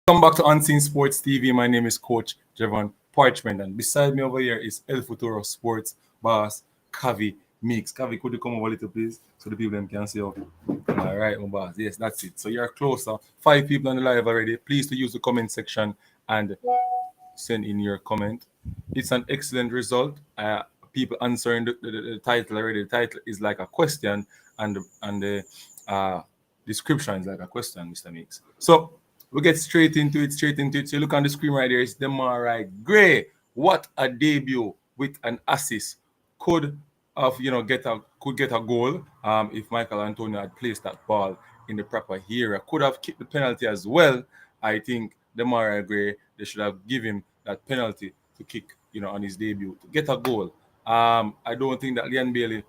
Welcome back to Unseen Sports TV. My name is Coach Javon Parchment, and beside me over here is El Futuro Sports boss Kavi Mix. Kavi, could you come over a little, please, so the people them can see you? All right, my boss. Yes, that's it. So you're closer. 5 people on the live already. Please to use the comment section and send in your comment. It's an excellent result. People answering the title already. The title is like a question, and the description is like a question, Mr. Mix. So we get straight into it. So you look on the screen right there. It's Demarai Gray. What a debut with an assist. Could have get a goal if Michael Antonio had placed that ball in the proper area. Could have kicked the penalty as well. I think Demarai Gray, they should have given him that penalty to kick, on his debut to get a goal. I don't think that Leon Bailey,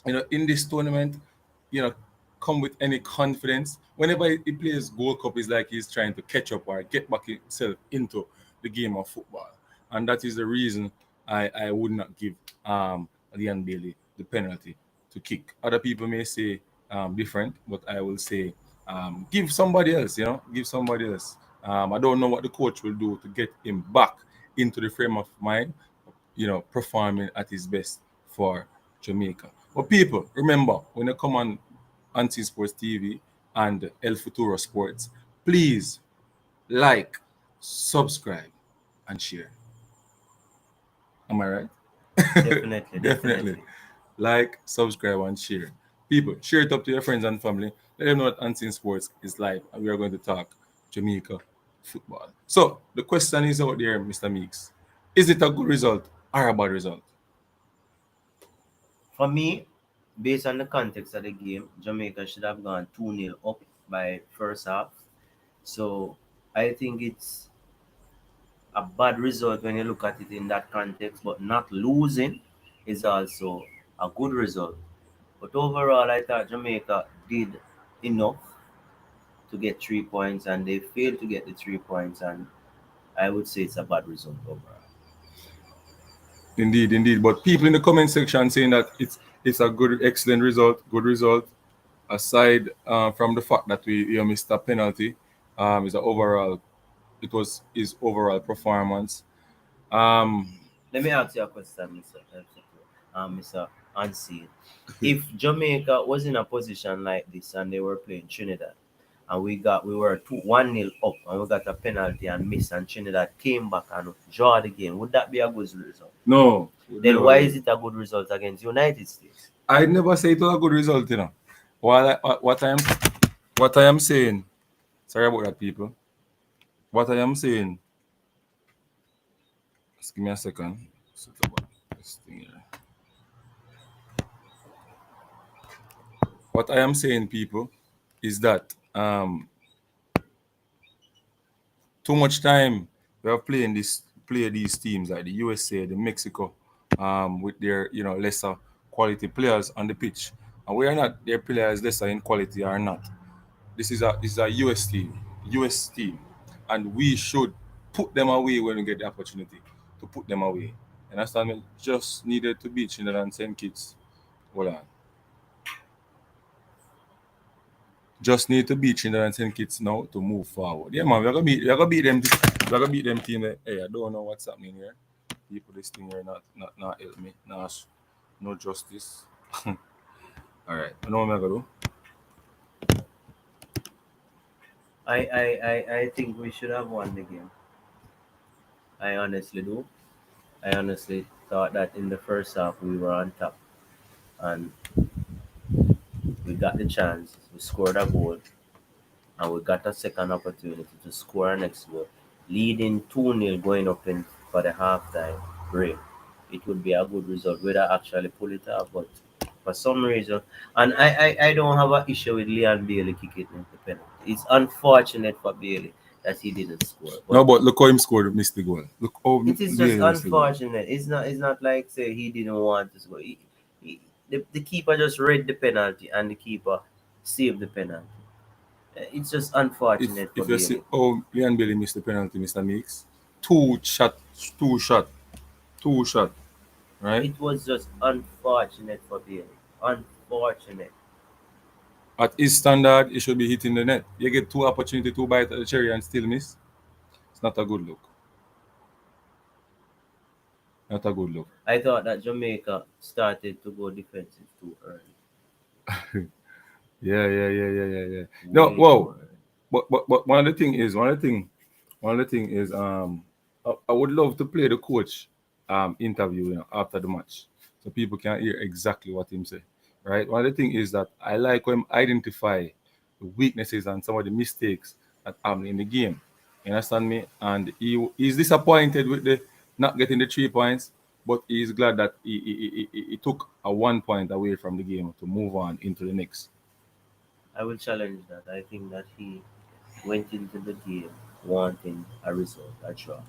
in this tournament, you know, come with any confidence. Whenever he plays Gold Cup, it's like he's trying to catch up or get back himself into the game of football. And that is the reason I would not give Leon Bailey the penalty to kick. Other people may say different, but I will say give somebody else, give somebody else. I don't know what the coach will do to get him back into the frame of mind, performing at his best for Jamaica. But people, remember, when you come on Anti Sports TV and El Futuro Sports, please like, subscribe, and share. Am I right? Definitely, Definitely. Like, subscribe, and share. People, share it up to your friends and family. Let them know that Unseen Sports is live and we are going to talk Jamaica football. So, the question is out there, Mr. Meeks. Is it a good result or a bad result? For me, based on the context of the game, Jamaica should have gone 2-0 up by first half. So I think it's a bad result when you look at it in that context, but not losing is also a good result. But overall, I thought Jamaica did enough to get 3 points and they failed to get the 3 points, and I would say it's a bad result overall. Indeed, indeed. But people in the comment section saying that it's a good, excellent result, good result. Aside from the fact that we missed a penalty, is a overall it was his overall performance. Um, Let me ask you a question, Mr. Unseen. If Jamaica was in a position like this and they were playing Trinidad, and we were 1-0 up and we got a penalty and missed, and Trinidad came back and draw the game, would that be a good result? no, Then why is it a good result against United States? I never say it was a good result, What I am saying, sorry about that, people. What I am saying, just give me a second. Set up this thing here. What I am saying, people, is that too much time we have play these teams like the USA, the Mexico, with their lesser quality players on the pitch, and we are not their players lesser in quality or not. This is a US team, and we should put them away when we get the opportunity to put them away. And understand me? Just needed to beat Trinidad and St. Kitts. Hold on. Just need to beat Trinidad and St. Kitts now to move forward. Yeah, man, we're gonna beat them. We're gonna beat them team. Hey, I don't know what's happening here. People, this thing here not help me. No justice. All right, I know what I'm gonna do. I think we should have won the game. I honestly do. I honestly thought that in the first half we were on top and we got the chance. We scored a goal and we got a second opportunity to score our next goal, leading 2-0 going up in for the halftime break. It would be a good result whether actually pull it off, but for some reason, and I don't have an issue with Leon Bailey kicking in the penalty. It's unfortunate for Bailey that he didn't score, No, but but look how him scored, missed the goal. Look how it is just Bailey missed the goal. unfortunate. It's not like say he didn't want to score. The keeper just read the penalty and the keeper saved the penalty. It's just unfortunate for If you see Bailey. how Leon Bailey missed the penalty, Mr. Meeks, two shot, two shot, two shot, right? It was just unfortunate for Bailey. Unfortunate. At his standard, he should be hitting the net. You get 2 opportunity, 2 bites at the cherry and still miss. It's not a good look. Not a good look. I thought that Jamaica started to go defensive too early. Yeah. No, Way whoa. too early. But one of the thing is I would love to play the coach interview, after the match, so people can hear exactly what him say. Right. One of the thing is that I like when identify the weaknesses and some of the mistakes that happen in the game. You understand me? And he's disappointed with the not getting the 3 points, but he's glad that he took a 1 point away from the game to move on into the next. I will challenge that. I think that he went into the game wanting a result, a draw,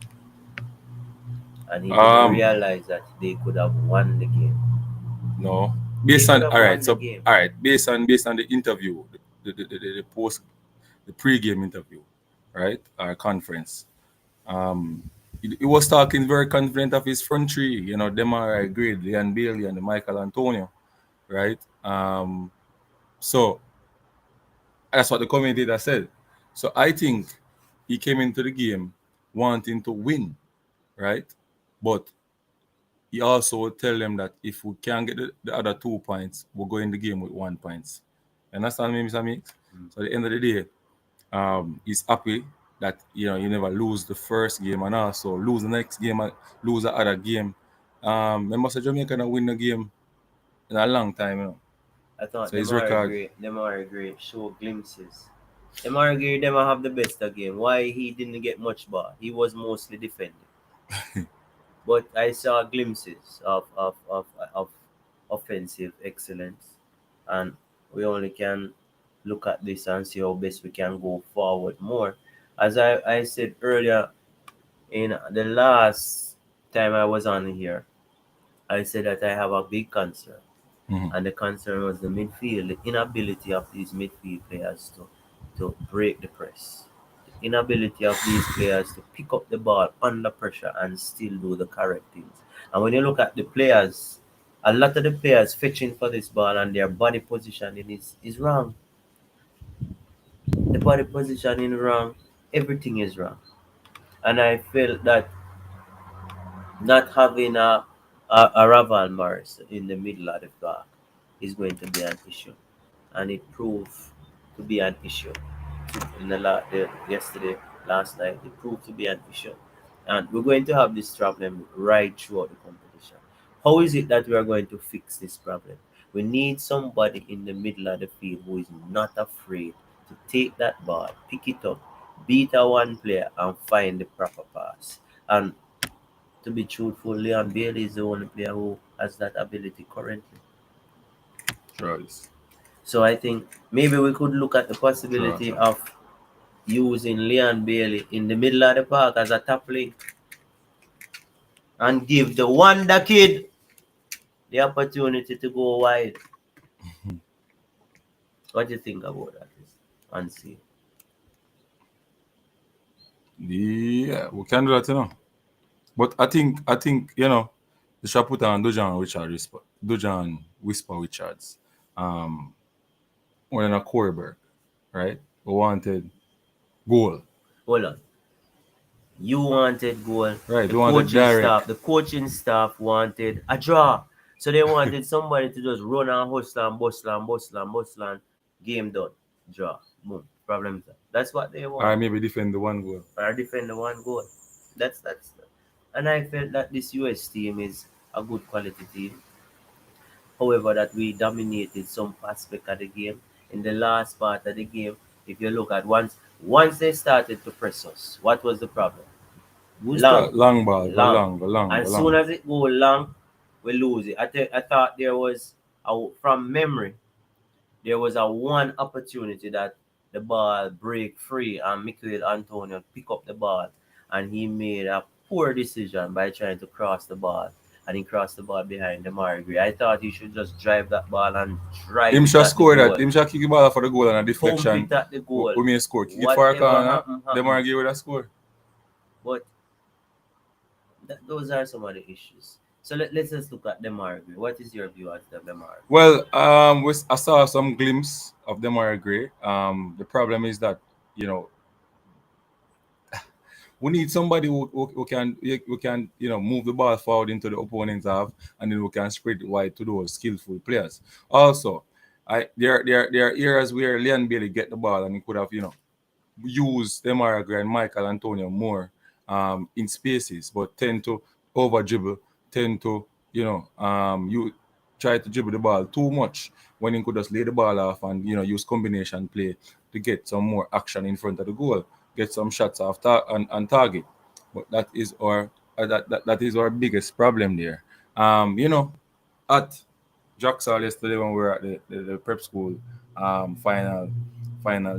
and he didn't Um, realize that they could have won the game. No. They Based could on have all right, won the so game. all right, based on the interview, the post the pre-game interview, right? Our conference. He was talking very confident of his front three, them are great, Leon Bailey and Michael Antonio, right? So that's what the commentator said. So I think he came into the game wanting to win, right? But he also would tell them that if we can't get the other 2 points, we'll go in the game with 1 point. You understand me, Mr. Mix? So at the end of the day, he's happy that you never lose the first game and also lose the next game and lose the other game. Remember, so Jamaica not win the game in a long time. I thought So them his are record, great. Them are great. Show glimpses. Them are great. Them are have the best of game. Why he didn't get much ball? He was mostly defending. But I saw glimpses of offensive excellence, and we only can look at this and see how best we can go forward more. As I said earlier in the last time I was on here, I said that I have a big concern, mhm. and the concern was the midfield, the inability of these midfield players to break the press, the inability of these players to pick up the ball under pressure and still do the correct things. And when you look at the players, a lot of the players fetching for this ball and their body positioning is wrong. The body positioning wrong, everything is wrong. And I felt that not having a Raval Morris in the middle of the park is going to be an issue, and it proved to be an issue. In yesterday, last night, it proved to be an issue, and we're going to have this problem right throughout the competition. How is it that we are going to fix this problem? We need somebody in the middle of the field who is not afraid to take that ball, pick it up, beat a one player, and find the proper pass. And to be truthful, Leon Bailey is the only player who has that ability currently. Choice. So I think maybe we could look at the possibility Sure. of using Leon Bailey in the middle of the park as a top link and give the wonder kid the opportunity to go wide. What do you think about that? Unseen. Yeah, we can do that. But I think they should put on Dujan Whisper Richards, um, or in a Corberg, right? We wanted goal, Hold on. You wanted goal. right? We wanted direct. The coaching staff wanted a draw. So they wanted somebody to just run and hustle and bustle and game done. Draw. Boom. Problem solved. That's what they want. Or maybe defend the one goal. Or defend the one goal. That's and I felt that this US team is a good quality team. However, that we dominated some aspect of the game. In the last part of the game, if you look at once they started to press us, what was the problem? Who's Long, that long ball? Go long. long, go long, And go soon long. as it go long, we lose it. I thought there was from memory there was a one opportunity that the ball break free and Michael Antonio pick up the ball, and he made a poor decision by trying to cross the ball, and he crossed the ball behind the Margrave. I thought he should just drive that ball and drive Him it shall at the score that. goal. Him shall kick the ball for the goal and a Pump deflection. it at the goal. We may score. Kick it for a Whatever corner. happen, Them happen. argue with a score. But those are some of the issues. So let's just look at Demar Gray. What is your view as the Demar Gray? Well, I saw some glimpse of Demar Gray. The problem is that you know we need somebody who can move the ball forward into the opponent's half, and then we can spread it wide to those skillful players. Also, there are areas where Leon Bailey get the ball and he could have use Demaraga and Michael Antonio more in spaces, but tend to over dribble, tend to you try to dribble the ball too much when he could just lay the ball off and use combination play to get some more action in front of the goal, get some shots off on target. But that is our biggest problem there. At Jacksal yesterday when we were at the prep school final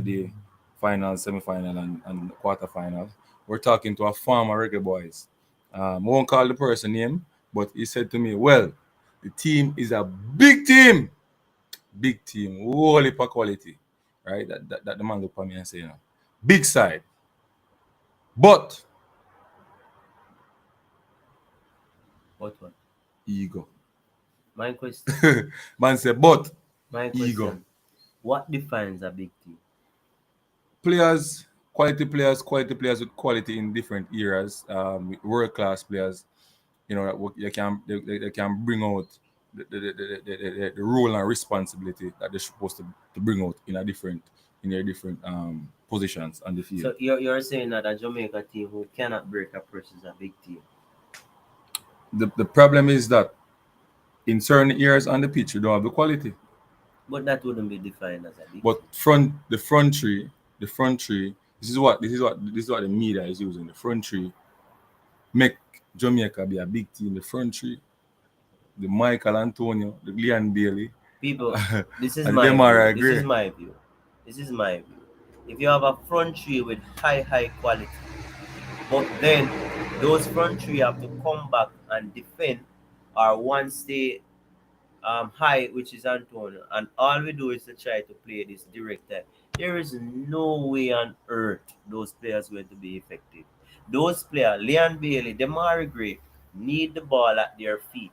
day, final, semi-final, and quarter-final. We're talking to a former reggae boys. Won't call the person name, but he said to me, "Well, the team is a big team, wholly for quality, right?" That the man looked at me and said, big side, but What? ego. My question. Man said, but My ego. question. What defines a big team? Players, quality players with quality in different eras, world class players. That they can bring out the role and responsibility that they're supposed to bring out in their different positions on the field. So you're saying that a Jamaica team who cannot break a press is a big team. The problem is that in certain areas on the pitch you don't have the quality. But that wouldn't be defined as a big But team. the front three. This is what the media is using. The front three make Jamaica be a big team. The front three, the Michael Antonio, the Leon Bailey, People, this is and the my view. Demara This is Gray. my view. This is my view. If you have a front three with high quality, but then those front three have to come back and defend, or one stay high, which is Antonio, and all we do is to try to play this direct time. There is no way on earth those players going to be effective. Those players, Leon Bailey, Demari Gray, need the ball at their feet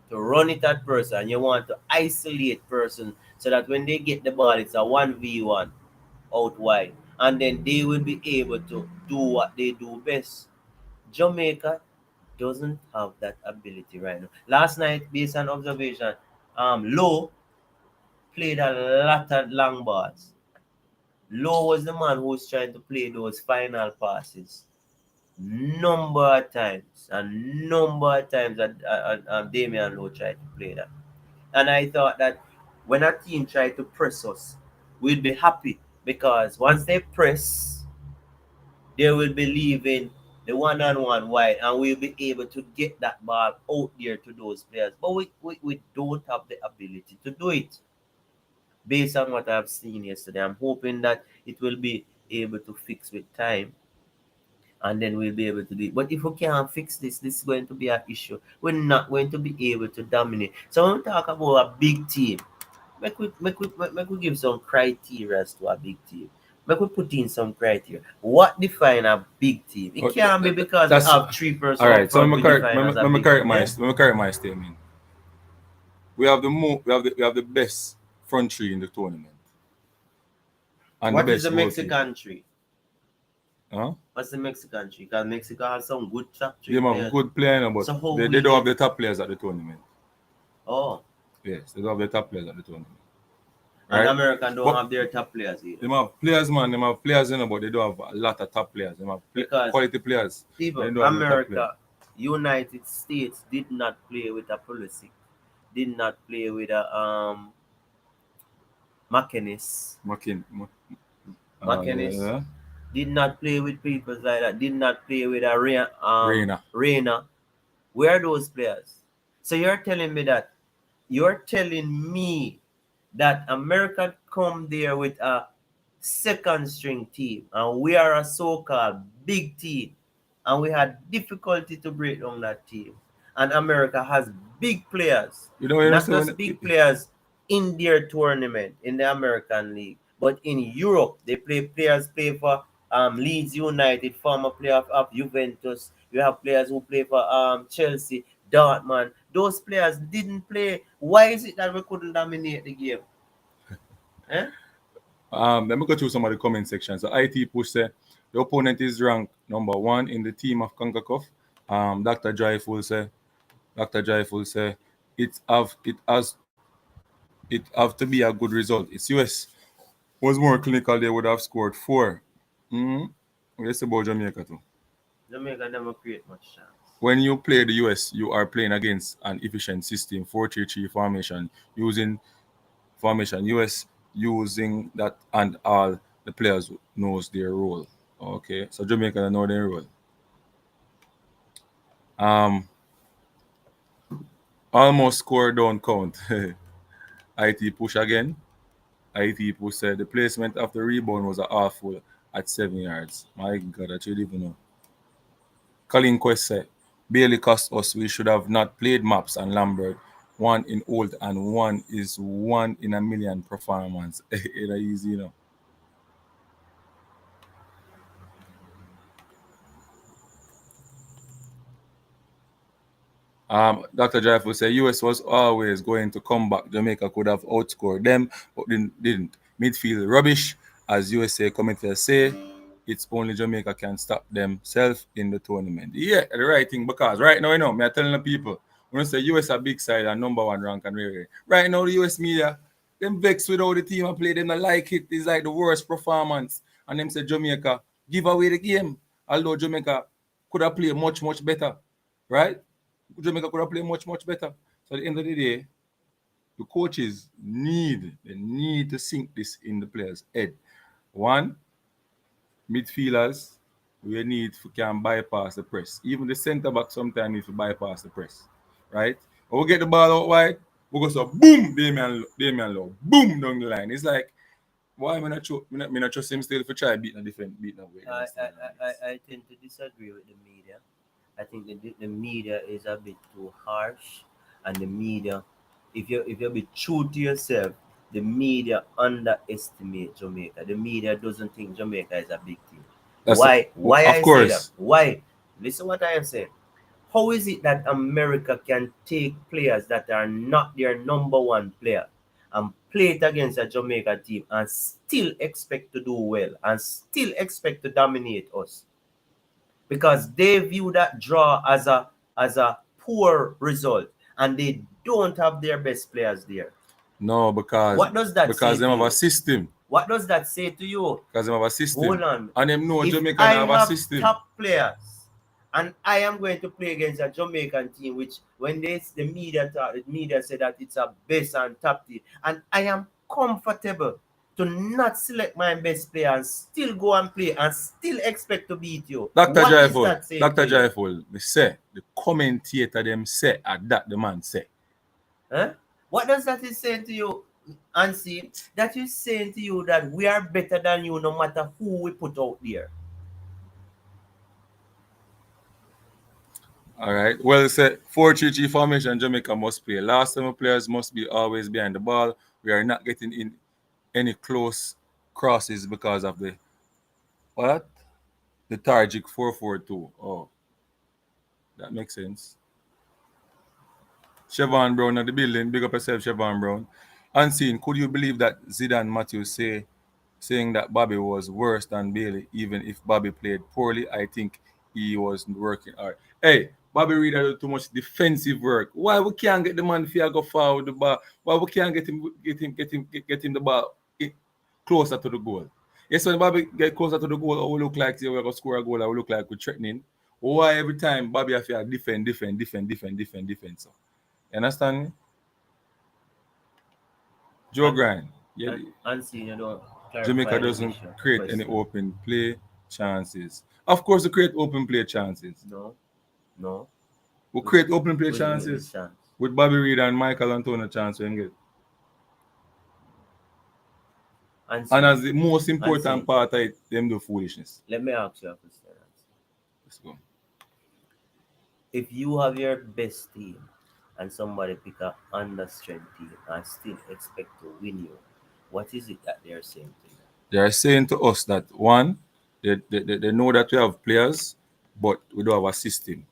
to run it at person. You want to isolate person so that when they get the ball, it's a 1v1 out wide. And then they will be able to do what they do best. Jamaica doesn't have that ability right now. Last night, based on observation, Lowe played a lot of long balls. Lowe was the man who was trying to play those final passes. Number of times that Damian Lowe tried to play that. And I thought that when a team tried to press us, we'd be happy because once they press, they will be leaving the one-on-one wide and we'll be able to get that ball out there to those players. But we don't have the ability to do it. Based on what I've seen yesterday, I'm hoping that it will be able to fix with time and then we'll be able to do it. But if we can't fix this is going to be an issue. We're not going to be able to dominate. So when we talk about a big team, make we give some criteria to a big team. Make we put in some criteria. What define a big team? It can't be because we have three persons All right. up So front we define as a big team. Yeah? let me correct my statement. We have the best front three in the tournament and What the is best the goalkeeper. Mexican tree? Huh? What's the Mexican tree? Because Mexico has some good top They three have players. good player, but So how they we don't have get- the top players at the tournament. Oh, Yes, they don't have the top players at the tournament. and Right? American don't But have their top players either. they have players, man. They have players, but they don't have a lot of top players. They have Because quality players. people, They don't have the top players. America, United States did not play with a Pulisic, did not play with a McInnes, McInnes, Yeah. did not play with people like that, did not play with a Reina. Reina. Where are those players? So you're telling me that America come there with a second string team and we are a so-called big team and we had difficulty to break down that team, and America has big players, You know what I'm not saying? just big players in their tournament in the American League, but in Europe they play for Leeds United, former player of Juventus. You have players who play for Chelsea, Dart, man. Those players didn't play. Why is it that we couldn't dominate the game? Eh? Let me go through some of the comment sections. So IT Push say the opponent is ranked number 1 in the team of CONCACAF. Dr. Joyful say it have to be a good result. It's US was more clinical, they would have scored 4. Mm-hmm. Let's say about Jamaica too. Jamaica never create much chance. When you play the US, you are playing against an efficient system, 4-3-3 formation, using formation. US using that, and all the players knows their role. Okay, so Jamaica know their role. Um, almost score don't count. IT push again. IT push said the placement of the rebound was awful at 7 yards. My God, I should even know. Colin Quest said Bailey cost us. We should have not played Maps and Lambert. One in old and one is 1 in a million performance. It's easy, you know. Dr. Joyful said US was always going to come back. Jamaica could have outscored them, but didn't. Midfield rubbish, as USA commenters say. It's only Jamaica can stop themselves in the tournament. Yeah, the right thing, because right now, me are telling the people, when I say US a big side and number 1 rank and rare. Right now, the US media, them vex with how the team I play, them not like it. It's like the worst performance. And them say Jamaica give away the game. Although Jamaica could have played much, much better. Right? Jamaica could have played much, much better. So at the end of the day, the coaches need to sink this in the players' head. One, midfielders, we need to can bypass the press. Even the centre back sometimes need to bypass the press. Right? When we get the ball out wide, we go so boom, Damian Low, boom down the line. It's like, why am I not trust him still for try beat the defense, beat the way. I tend to disagree with the media. I think the media is a bit too harsh, and the media, if you be true to yourself, the media underestimate Jamaica. The media doesn't think Jamaica is a big team. Why of I say that? course. Why? Listen what I am saying. How is it that America can take players that are not their number 1 player and play it against a Jamaica team and still expect to do well and still expect to dominate us? Because they view that draw as a poor result, and they don't have their best players there. No, What does that say they to have a you? system. What does that say to you? Because they have a Hold system. on. And them know If Jamaica I have a have system. top players and I am going to play against a Jamaican team, which when the media say that it's a best and top team, and I am comfortable to not select my best player and still go and play and still expect to beat you. Dr. What is Joyful, that saying Dr. to you? Joyful, they say, the commentator them say, at that the man say. Huh? What does that is saying to you, Ansi? That is saying to you that we are better than you no matter who we put out there. All right. Well, say 4-3-3 formation Jamaica must play. Last time players must be always behind the ball. We are not getting in any close crosses because of the what? The Targic 4-4-2. Oh, that makes sense. Chevron Brown at the building. Big up yourself, Chevron Brown. Unseen, could you believe that Zidane Matthews saying that Bobby was worse than Bailey, even if Bobby played poorly? I think he was working hard. Hey, Bobby Reed had too much defensive work. Why we can't get the man to go forward the ball? Why we can't get him the ball closer to the goal? Yes, when Bobby get closer to the goal, we look like we're gonna score a goal, or we look like we're threatening. Why every time Bobby have to defend? So you understand me? Joe And, Grind. Yeah, Ansi, you don't Jamaica clarify the doesn't issue create any question. open play chances. Of course, we create open play chances. No, no. We create open play Which chances chance? with Bobby Reed and Michael Antonio chance we can get. And Ansi, as the most important Ansi, part of it, them do foolishness. let me ask you a question. Ansi. Let's go. If you have your best team and somebody pick a under strength team and still expect to win you, what is it that they're saying to you? They are saying to us that one, they know that we have players, but we don't have a system.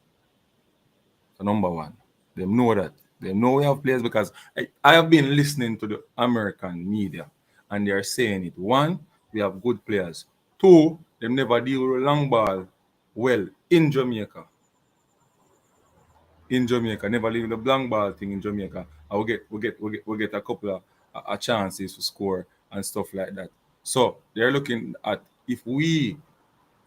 So number one. They know that. They know we have players because I have been listening to the American media and they are saying it. One, we have good players. Two, they never deal with long ball well in Jamaica. In Jamaica, never leave the blank ball thing in Jamaica. And we get a couple of chances to score and stuff like that. So they're looking at if we,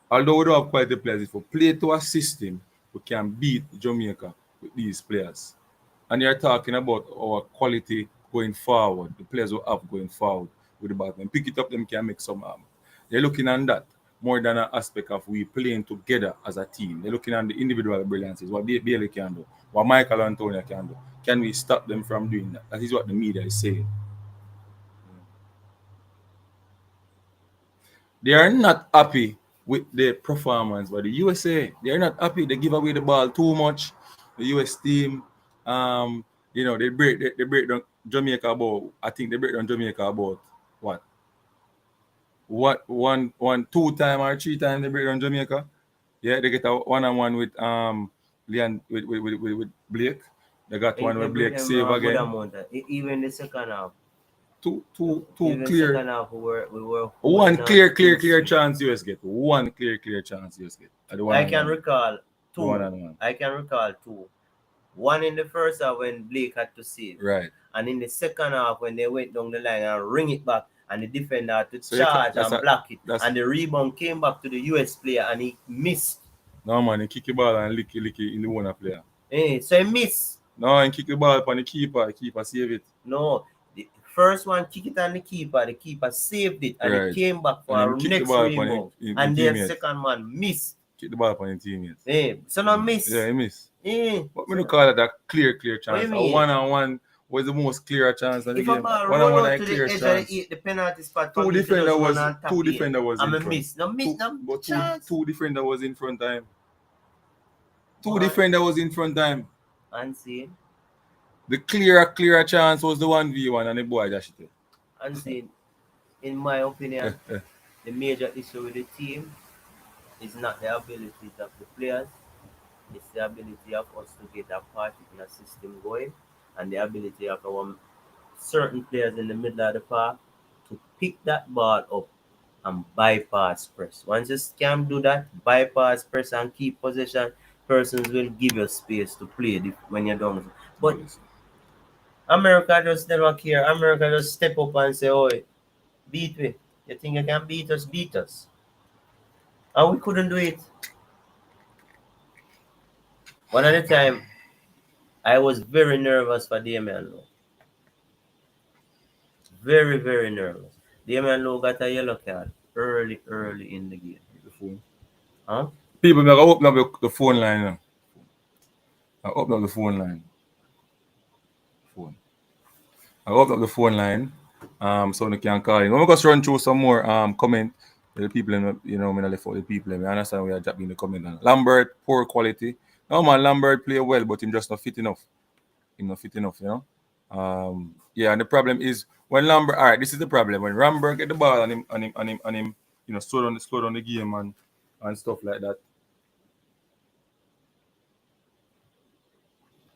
although we don't have quality players, if we play to a system, we can beat Jamaica with these players. And you're talking about our quality going forward, the players we have going forward with the ball. And pick it up, them can make some. They're looking at that more than an aspect of we playing together as a team. They're looking at the individual brilliances, what Bailey can do, what Michael Antonio can do. Can we stop them from doing that? That is what the media is saying. They are not happy with the performance by the USA. They are not happy. They give away the ball too much. The US team, um, they break down Jamaica about. I think they break down Jamaica about what? What one 2 time or 3 time they break down Jamaica? Yeah, they get a 1-on-1 with Leon with Blake. They got one where Blake save again. Even the second half. Two Even clear. second half, we were One clear chance US get. One clear chance US get. I can recall two. 1-on-1. I can recall two. One in the first half when Blake had to save. Right. And in the second half when they went down the line and ring it back and the defender had to charge and block it. And the rebound came back to the US player and he missed. No man, he kick the ball and lick it in the one player. So he missed. No, he kick the ball upon the keeper save it. No. The first one kick it on the keeper saved it and it came back for a next rebound. And the second one missed. Kick the ball upon your teammates. So no miss. Yeah, he missed. But we don't call it a clear chance. A 1-on-1 was the most clear chance of the game. 1-on-1 to clear the chance. The penalty spot. Two defender was in miss. But two defender was in front time. Two defender was in front time. Unseen. The clear chance was the 1v1 and the boy dashed it. Unseen. In my opinion, the major issue with the team is not the abilities of the players. It's the ability of us to get a particular system going and the ability of our certain players in the middle of the park to pick that ball up and bypass press. Once you can do that, bypass press and keep possession, persons will give you space to play when you're done. But America just never care. America just step up and say, "Oh, beat me. You think you can beat us? Beat us." And we couldn't do it. One at a time, I was very nervous for Damian Lowe. Very, very nervous. Damian Lowe got a yellow card early in the game. The phone. Huh? People may open up the phone line now. Open up the phone line. I open up the phone line. So they can call in. We're going to run through some more comment. The people, I'm going to left out the people. I understand we are dropping the comment. Lambert, poor quality. No man, Lambert play well, but him just not fit enough. Him not fit enough, Yeah, and the problem is when Lambert. All right, this is the problem. When Lambert get the ball and him, slow down the game and stuff like that.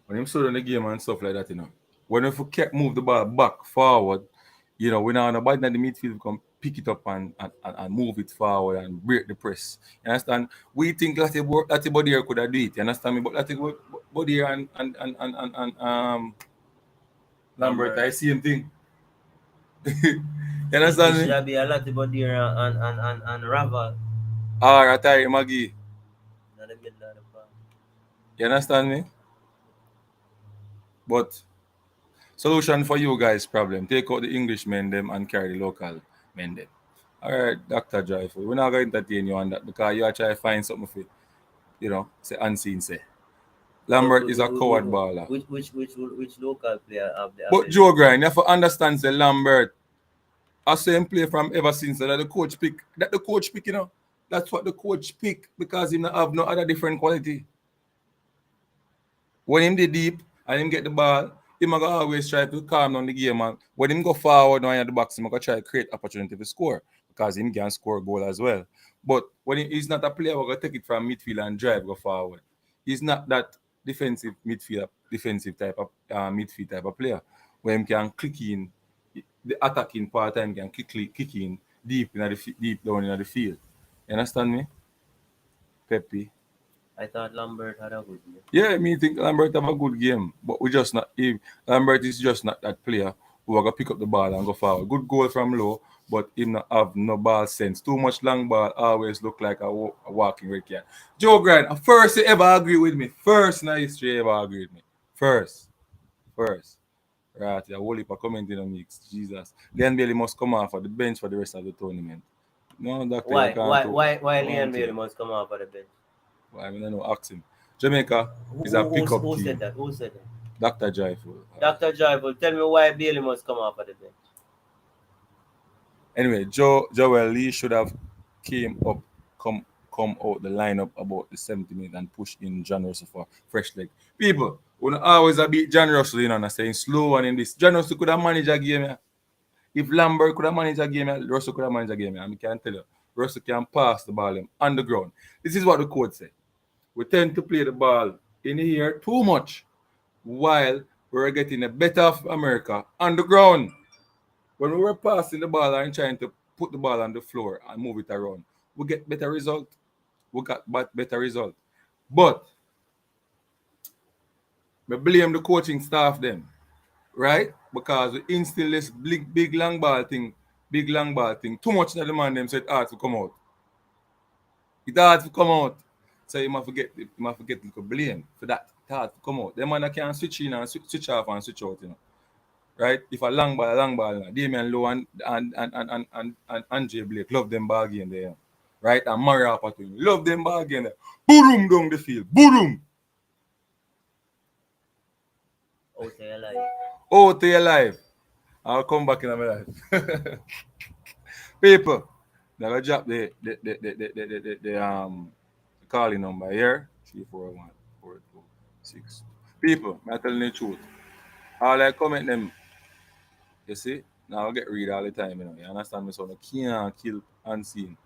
When him slow down the game and stuff like that, When if we kept move the ball back forward, we now nobody in the midfield come pick it up and move it forward and break the press. You understand? We think that body here could have do it. You understand me? But that body here and Lambert, I see him thing. You understand me? It should be a lot of body here and Raval. Atari Maggie. In the middle of the park. You understand me? But solution for you guys problem. Take out the English men them and carry the local men them. Alright, Dr. Joyful. We're not going to entertain you on that because you are trying to find something for say unseen say. Lambert is a coward baller. Which local player have the But Joe Grind, you have to understand say Lambert. I saw him play from ever since that the coach pick. That's what the coach pick because he don't have no other different quality. When him dey deep and him get the ball, him go always try to calm down the game, and when him go forward now in the box, him go try to create opportunity to score because him can score a goal as well. But when he's not a player who go take it from midfield and drive go forward. He's not that defensive midfielder defensive type of midfield type of player, where him can click in the attacking part time can quickly kick in deep down in the field. You understand me? Pepe. I thought Lambert had a good game. Yeah, me think Lambert have a good game, but we just not him. Lambert is just not that player who are gonna pick up the ball and go forward. Good goal from low, but him not have no ball sense. Too much long ball always look like a walking red cat. Joe Grant, first he ever agree with me. First in history he ever agree with me. First. Right, yeah, whole heap of comment in the mix. Jesus. Leon Bailey must come off for the bench for the rest of the tournament. No, doctor, you Why? can't Why? do. Why? Why Go on Leon to. Bailey must come off of the bench? I mean, I know, ask him. Jamaica Who, is a who, who, pickup who said team. that? Who said that? Dr. Joyful. Dr. Joyful, tell me why Bailey must come off of the bench. Anyway, Joel Lee should have came up, come come out the lineup about the 70 minutes and push in John Russell for fresh leg. People, we don't always a beat John Russell, you know, and saying slow and in this. John Russell could have managed a game. Yeah. If Lambert could have managed a game, yeah, Russell could have managed a game. Yeah. I can tell you, Russell can pass the ball on the ground. This is what the coach said. We tend to play the ball in here too much while we're getting a better of America on the ground. When we were passing the ball and trying to put the ball on the floor and move it around, we get better result. We got better result. But we blame the coaching staff then, right? Because we instill this big long ball thing. Too much that the man them said hard to come out. It hard to come out. So you must forget little blame for that. It hard to come out. The man that can switch in and switch off and switch out, you know. Right? If a long ball, Damian Lowe and Andre Blake love them ball game there. Right? And Mario Apatow love them ball game there. Boom down the field. Boom. Out of your life. Out to your life. I'll come back in my life. People, now I drop the calling number here. 341-426. People, I'm telling the truth. All I comment them. You see? Now I get read all the time, you know. You understand me? So I can't kill unseen.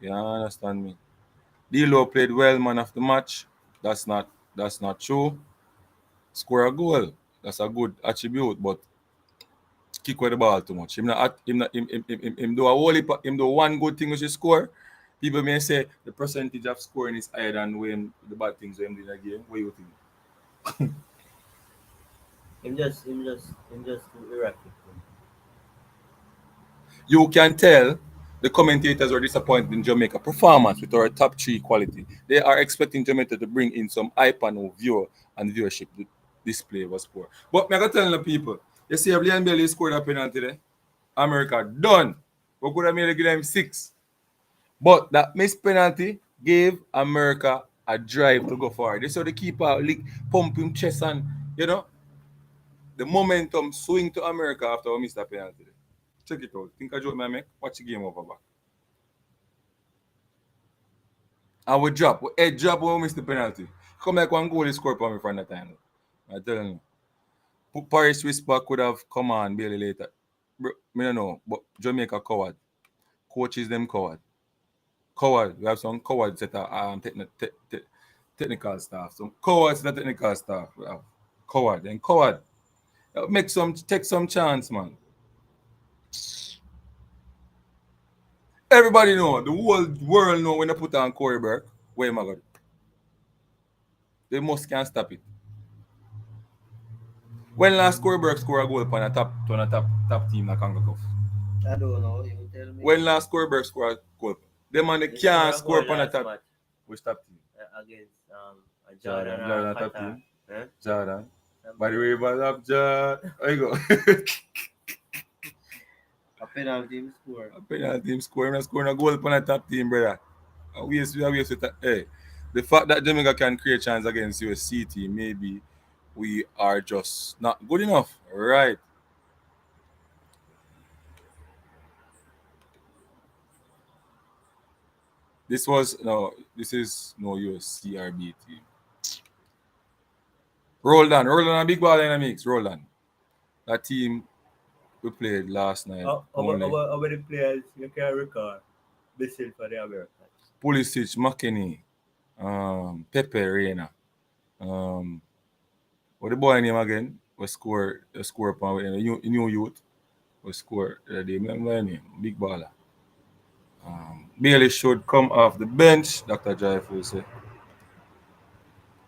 You understand me? D-Lo played well, man of the match. That's not true. Score a goal. That's a good attribute, but kick with the ball too much. Him do a whole heap him do one good thing which is score. People may say the percentage of scoring is higher than when the bad things when him do in a game. What do you think? Him just too erratic. You can tell the commentators were disappointed in Jamaica performance with our top three quality. They are expecting Jamaica to bring in some hype and viewer and viewership. The display was poor. But I'm going to tell the people, you see, if Leon Bailey scored a penalty there, America done. We could have made them 6. But that missed penalty gave America a drive to go forward. They saw the keeper pump him chest and, you know, the momentum swing to America after we missed that penalty. Check it out. Think I joke, man, make? Watch the game over back. And we drop. We head drop when we miss the penalty. Come like one goal he scored for me from that time. I'm telling you. Paris Whisper could have come on barely later. Bro, me don't know. But Jamaica coward. Coaches them coward. Coward. We have some cowards that are technical staff. Some cowards that technical staff. We have coward. And coward. Take some chance, man. Everybody know, the whole world know when they put on Corey Burke, where am I going? They must can't stop it. When last Corey Burke score a goal upon a top team like Congo Cup? I don't know. You tell me. When last Corey Burke score a goal? Them man they He can't scored a score goal upon a last top. match, Which top team? against Jordan Jordan or top Qatar. team. Huh? Jordan. By the way, but up Jordan. There you go. A penalty him score. A penalty team scoring a goal upon a top team, brother. We with that. Hey, the fact that Jamaica can create chance against USC team, maybe we are just not good enough. Right. This is no USCRB team. Roll on a big ball in the mix. Roll on. That team we played last night only. How many players you can record missing for the Americans? Pulisic, McKinney, Pepe Reina, um, What the boy name again? We score point with new youth. We score the day. Remember his name? Big baller. Bailey should come off the bench, Dr. Joyful say.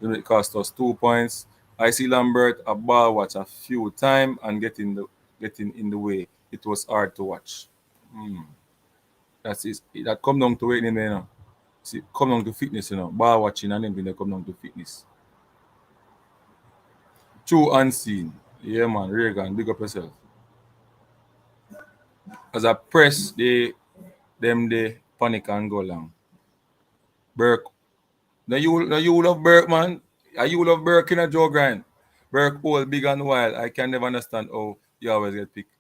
It cost us 2 points. I see Lambert a ball watch a few times and getting in the way. It was hard to watch. That's it. That come down to waiting there, you know. See, come down to fitness, you know. Ball watching and everything they come down to fitness. True unseen. Yeah man, Reagan, big up yourself. As a press, they panic and go long. Burke. Now you love Burke, man. You love Burke in a Joe Grind. Burke old, big and wild. I can never understand how you always get picked.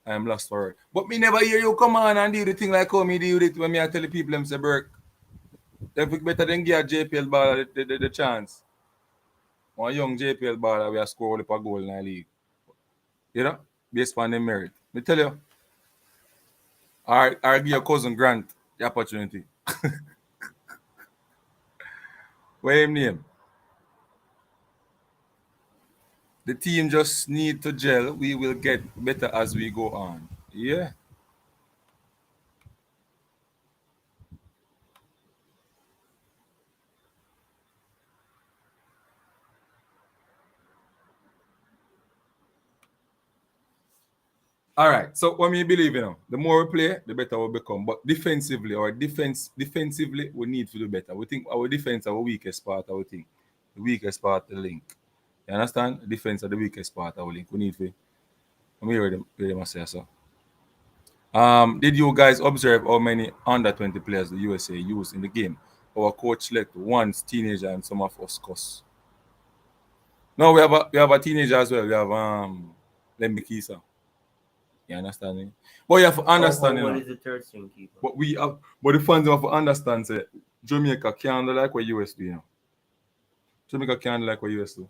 I am lost for it. But me never hear you come on and do the thing like how me do it when me I tell the people them say Burke. They pick better than give a JPL baller the chance. One young JPL baller we are score only a goal in the league. You know? Based on the merit. Me tell you, I give your cousin Grant the opportunity. What him name? The team just need to gel. We will get better as we go on. Yeah. All right. So what me believe, you know, the more we play, the better we become. But defensively, we need to do better. We think our defense our weakest part. I would think the weakest part, the link. You understand? The defense are the weakest part. Our link. We need to. Let me hear them say so. Did you guys observe how many under 20 players the USA used in the game? Our coach select once teenager and some of us cuss. No, we have a teenager as well. We have Lembikisa. You understand me? But you have to understand, you What know. is the third string keeper? But the fans have to understand say Jamaica can't do like what US do, you know. Jamaica can't do like what US do.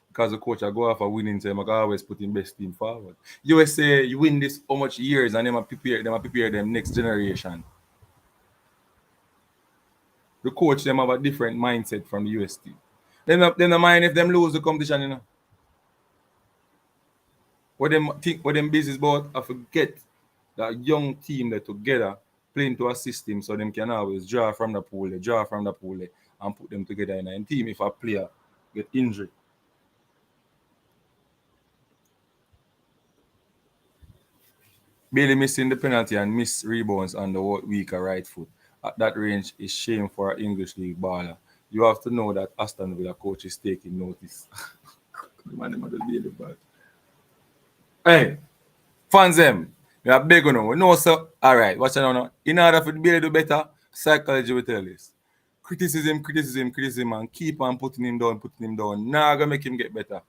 Because the coach I go off a winning team, I always put in best team forward. USA you win this how much years and them prepare them next generation. The coach them have a different mindset from the US team. Then the mind if them lose the competition, you know. What them business about, I forget that young team that together playing to a system so them can always draw from the pool and put them together in a team if a player get injured. Bailey missing the penalty and miss rebounds on the weaker right foot. At that range is shame for an English league baller. You have to know that Aston Villa coach is taking notice. The man them a do Bailey bad. Hey, fans them. We are big on. We know so. Alright, watch out now. In order for the Bailey do better, psychology will tell this. Criticism, and keep on putting him down. Now gonna make him get better.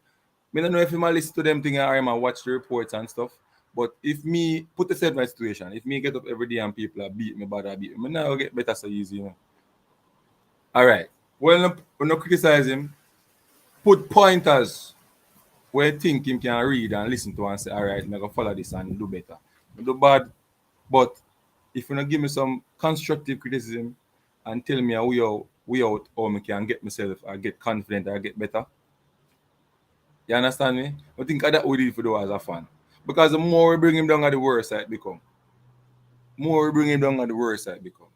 Me don't know if he might listen to them thing or him and watch the reports and stuff. But if me put yourself in my situation, if me get up every day and people are beat me, bad I beat me, now get better so easy, you know. Alright. Well, no criticize him. Put pointers where you think him can read and listen to and say, alright, I'm gonna follow this and do better. Do bad, but if you not give me some constructive criticism and tell me a way out how I can get myself, I get confident, I get better. You understand me? I think that we did for do as a fan. Because the more we bring him down at the worse it become. More we bring him down at the worse it become.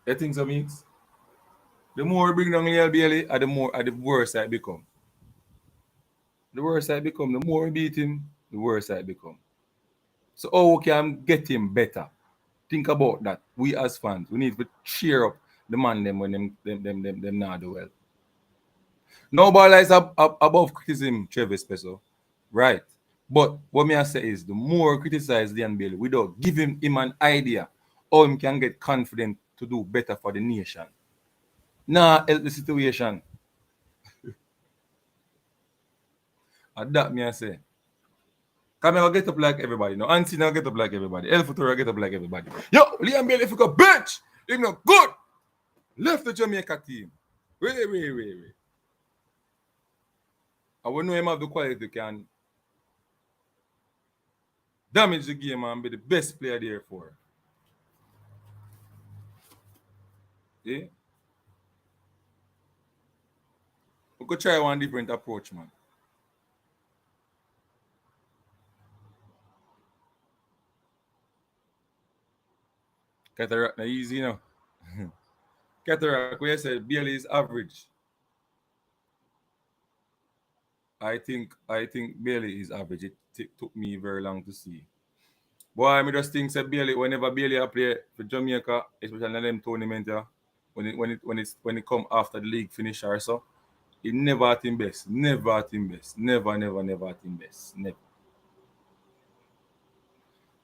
You think so, Meeks? The more we bring down the LBL, at the worse it become. The worse it become. The more we beat him, the worse it become. So how we can get him better? Think about that. We as fans, we need to cheer up the man them when them not do well. Nobody is above criticism, Travis Peso. Right. But what me I say is the more we criticize Leon Bailey without giving him an idea how he can get confident to do better for the nation. Nah, help the situation. And that me I say. Come here, get up like everybody. No, Ansi now get up like everybody. El Futuro get up like everybody. Yo, Liam Bailey, if you go bench, him not good. Left the Jamaica team. Wait. I will know him have the quality can damage the game and be the best player there for. Yeah? We could try one different approach, man. Cataract, na easy, you know. Cataract, where you said Bailey is average. I think Bailey is average. It took me very long to see. Boy, I just think say Bailey, whenever Bailey I play for Jamaica, especially in them tournament, yeah, when it come after the league finish or so, he never at him best. Never at him best. Never at him best. Never.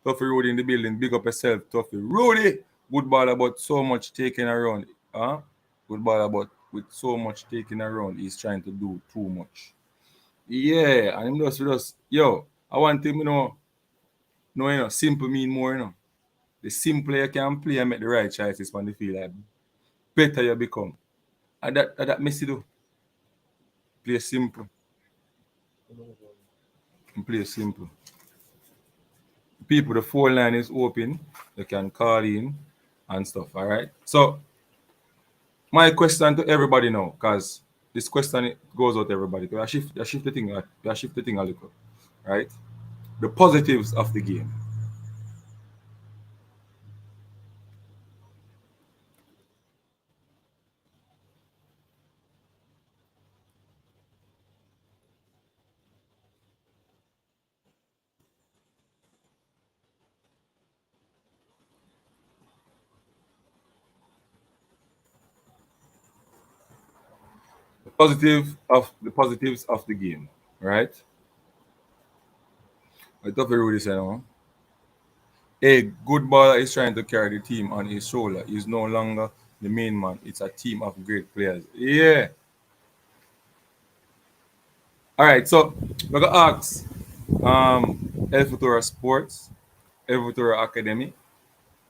Tuffy Rudy in the building. Big up yourself, Tuffy. Rudy! Good ball about so much taking around. Huh? Good ball about with so much taking around. He's trying to do too much. Yeah, and him just yo, I want him, simple mean more, The simpler you can play and make the right choices on the field, like, better you become. And that Messi do. Play simple. And play simple. People, the phone line is open. You can call in and stuff. All right. So my question to everybody now, because this question goes out to everybody. I shift the thing. I shift the thing a little. Right. The positives of the game. The positives of the game. Right. I thought really said, a good baller is trying to carry the team on his shoulder. He's no longer the main man. It's a team of great players. Yeah. All right. So we're gonna ask El Futuro Sports, El Futuro Academy,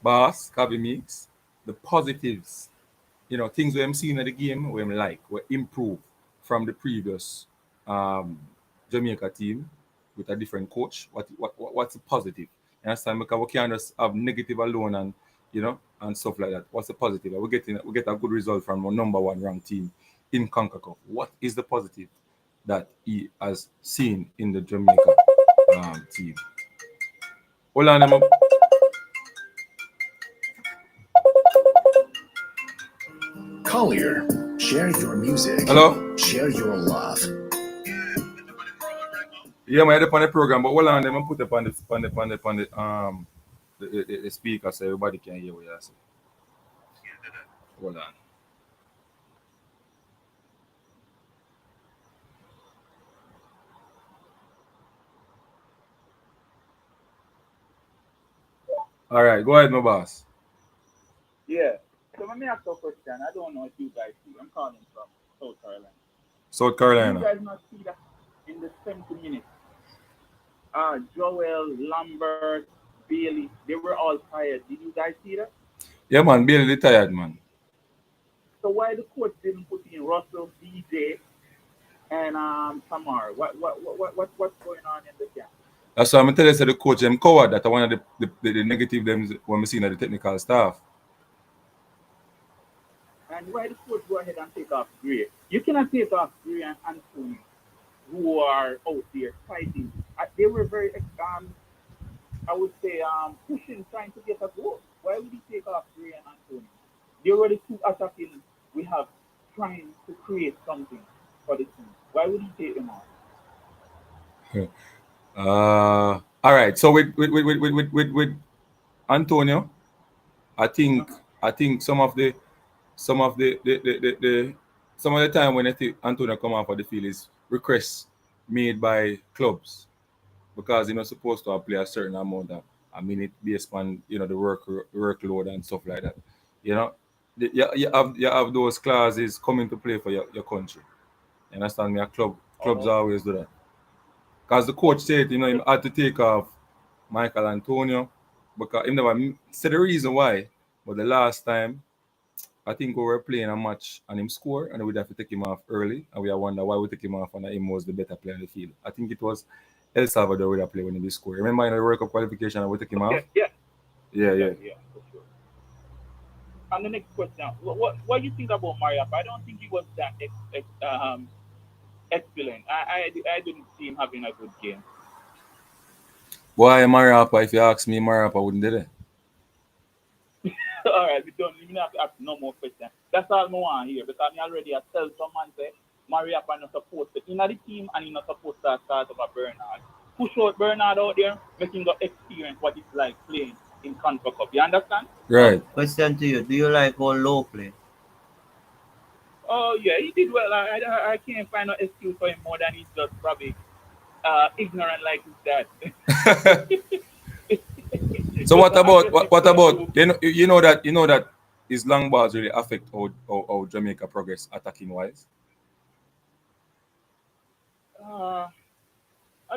Boss, Copy Mix, the positives. Things we have seen in the game, we like, we improve from the previous um, Jamaica team with a different coach. What's the positive? You understand? Because we can't just have negative alone and stuff like that. What's the positive? We get a good result from our number one ranked team in CONCACAF. What is the positive that he has seen in the Jamaica team? Hold on, Collier, share your music. hello? Share your love. Yeah, man, on the program, but hold on, them put it on the speaker so everybody can hear what you say. Hold on. All right, go ahead, my boss. Yeah. So let me ask you a question. I don't know if you guys see. I'm calling from South Carolina. South Did you Carolina. guys not see that in the 70 minutes? Joel, Lambert, Bailey, they were all tired. Did you guys see that? Yeah, man, Bailey tired, man. So why the coach didn't put in Russell, DJ, and Tamar? What's going on in the camp? That's why I'm telling you, the coach, them coward. That one of the negative them when we see at the technical staff. And why the coach go ahead and take off Gray? You cannot take off Gray and Anthony, who are out there fighting. They were very I would say, pushing, trying to get a goal. Why would he take off Gray and Anthony? They were the two attacking we have trying to create something for the team. Why would he take them off? All right. So with Antonio, I think Uh-huh. I think some of the some of the time when I think Antonio come off of the field is requests made by clubs because you're not supposed to play a certain amount of a minute based on the workload and stuff like that. You know, you have those clauses coming to play for your country. You understand me? Clubs Oh, always do that because the coach said he so, had to take off Michael Antonio because he never said the reason why. But the last time I think we were playing a match and him score and we'd have to take him off early and we wonder why we take him off and him was the better player on the field. I think it was El Salvador would have played when he scored. Remember in the World Cup qualification and we took him yeah, off? yeah, Yeah, yeah, yeah. yeah, for sure. And the next question, what you think about Mariap? I don't think he was that excellent. I didn't see him having a good game. Why Mariapa? If you ask me, Mariapa wouldn't do that. All right, we don't even have to ask no more questions. That's all I want here because I already tell someone say Maria Pan not supposed to in the team and he's not supposed to start over Bernard. Push out Bernard out there, make him go experience what it's like playing in Confa Cup. You understand? Right. Question to you: do you like how Low play? Oh yeah, he did well. I can't find no excuse for him more than he's just probably ignorant like his dad. So what about you know that his long balls really affect how Jamaica progress attacking wise? I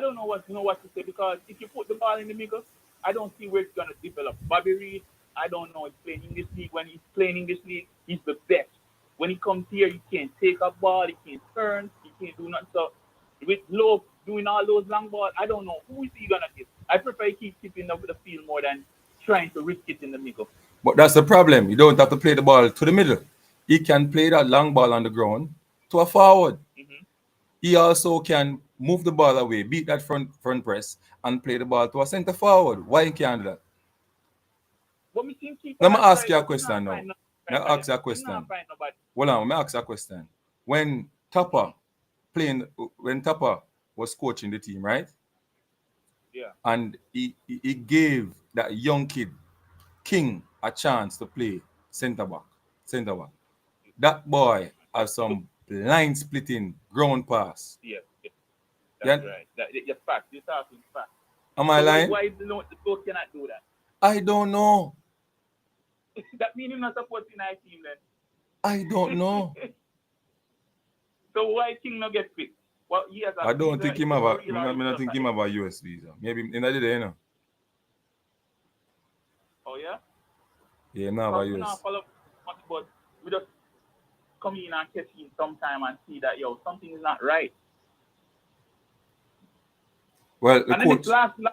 don't know what to say because if you put the ball in the middle, I don't see where it's gonna develop. Bobby Reed, I don't know. He's playing in this league. When he's playing in this league, he's the best. When he comes here, he can't take a ball, he can't turn, he can't do nothing. So with Low doing all those long balls, I don't know who is he gonna get. I prefer he keep keeping up with the field more than trying to risk it in the middle. But that's the problem. You don't have to play the ball to the middle. He can play that long ball on the ground to a forward. Mm-hmm. He also can move the ball away, beat that front press, and play the ball to a center forward. Why he can't do that? But me think Let me ask you a question now. Let me ask you a question. Hold on, let me ask you a question. When Topper was coaching the team, right? Yeah. And he gave that young kid, King, a chance to play center back. That boy has some line splitting ground pass. Yeah. That's right. You're fact. You're talking fact. Am I lying? Why the coach cannot do that? I don't know. That means he's not supporting our team then. I don't know. So why King not get picked? Well, he has I don't think him about. I don't think him about US visa. Maybe in the day, you know. Oh yeah. Yeah, not about US. Not follow much, but we just come in and catch him sometime and see that something is not right. Well, the and coach. Then this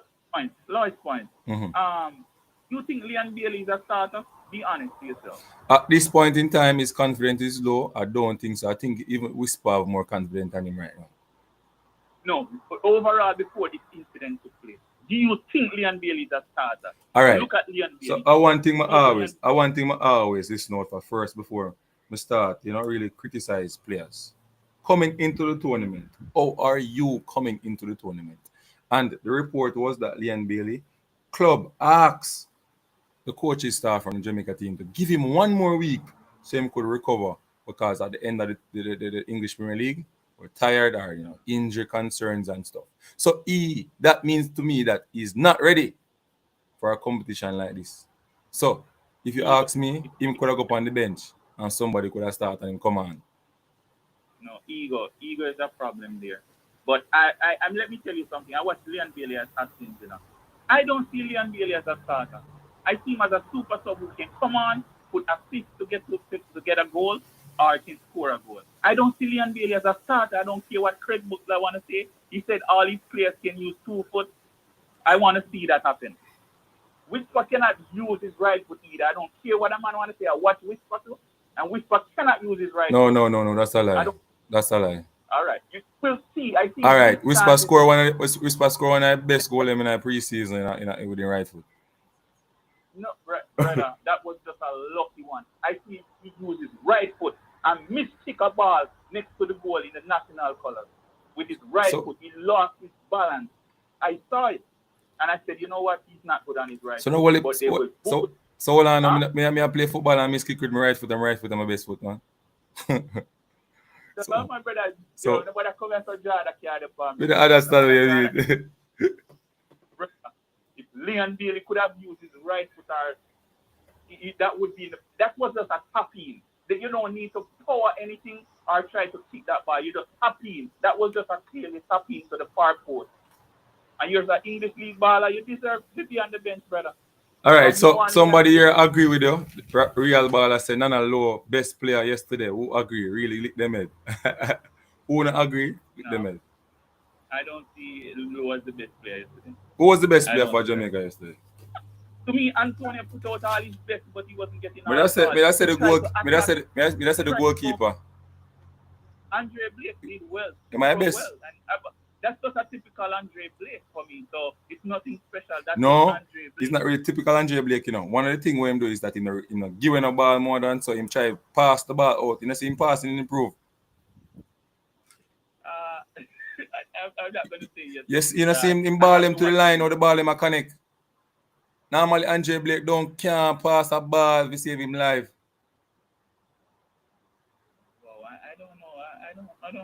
last point. Mm-hmm. You think Leon Bailey is a starter? Be honest to yourself. At this point in time, his confidence is low. I don't think so. I think even Whisper have more confidence than him right now. No, but overall, before this incident took place, do you think Leon Bailey is a starter? All right. Look at Leon Bailey. So one thing I always listen out for first before we start, really criticize players. Coming into the tournament, how are you coming into the tournament? And the report was that Leon Bailey club asked the coaching staff from the Jamaica team to give him one more week so he could recover because at the end of the English Premier League, we're tired or injury concerns and stuff. So that means to me that he's not ready for a competition like this. So if you ask me, him could have go up on the bench and somebody could have started him come on. No, ego is a problem there. But I let me tell you something. I watched Leon Bailey as Atkins, I don't see Leon Bailey as a starter. I see him as a super sub who can come on, put assist to get a goal, or can score a goal. I don't see Leon Bailey as a starter. I don't care what Craig Butler want to say. He said all his players can use 2 foot. I want to see that happen. Whisper cannot use his right foot either. I don't care what a man want to say. I watch Whisper too, and Whisper cannot use his right foot. No. That's a lie. That's a lie. All right, you will see. I think. All right, Whisper score one of the best goal in the preseason with the right foot. No, brother, that was just a lucky one. I see he used his right foot and missed a ball next to the goal in the national colors with his right foot. He lost his balance. I saw it, and I said, you know what? He's not good on his right. So hold on. Me play football and miss kick with my right foot. And right foot, my best foot, man. My brother, nobody come and draw the card for me. We don't understand what you mean. If Leon Bailey could have used his right foot, that was just a tap in. You don't need to power anything or try to kick that ball. You just tap in. That was just a clearly tap in to the far post. And you're an English league baller. You deserve to be on the bench, brother. All right, so somebody here agree with you. Real baller said Nana Low best player yesterday. Who agree? Really lick them head. Who not agree? Lick them head. I don't see Low as the best player yesterday. Who was the best player for Jamaica yesterday? To me, Antonio put out all his best, but he wasn't getting. I said the goalkeeper. Andre Blake did well, My super best. well, and that's just a typical Andre Blake for me. So it's nothing special. That's No, Andre Blake. it's not really typical Andre Blake, One of the things what him do is that giving a ball more than so him try to pass the ball out. See him passing and improve. I'm not gonna say yes. Yes, see him ball him to the line or the ball him a connect. Normally Andre Blake can't pass a ball to save him life. Well, I don't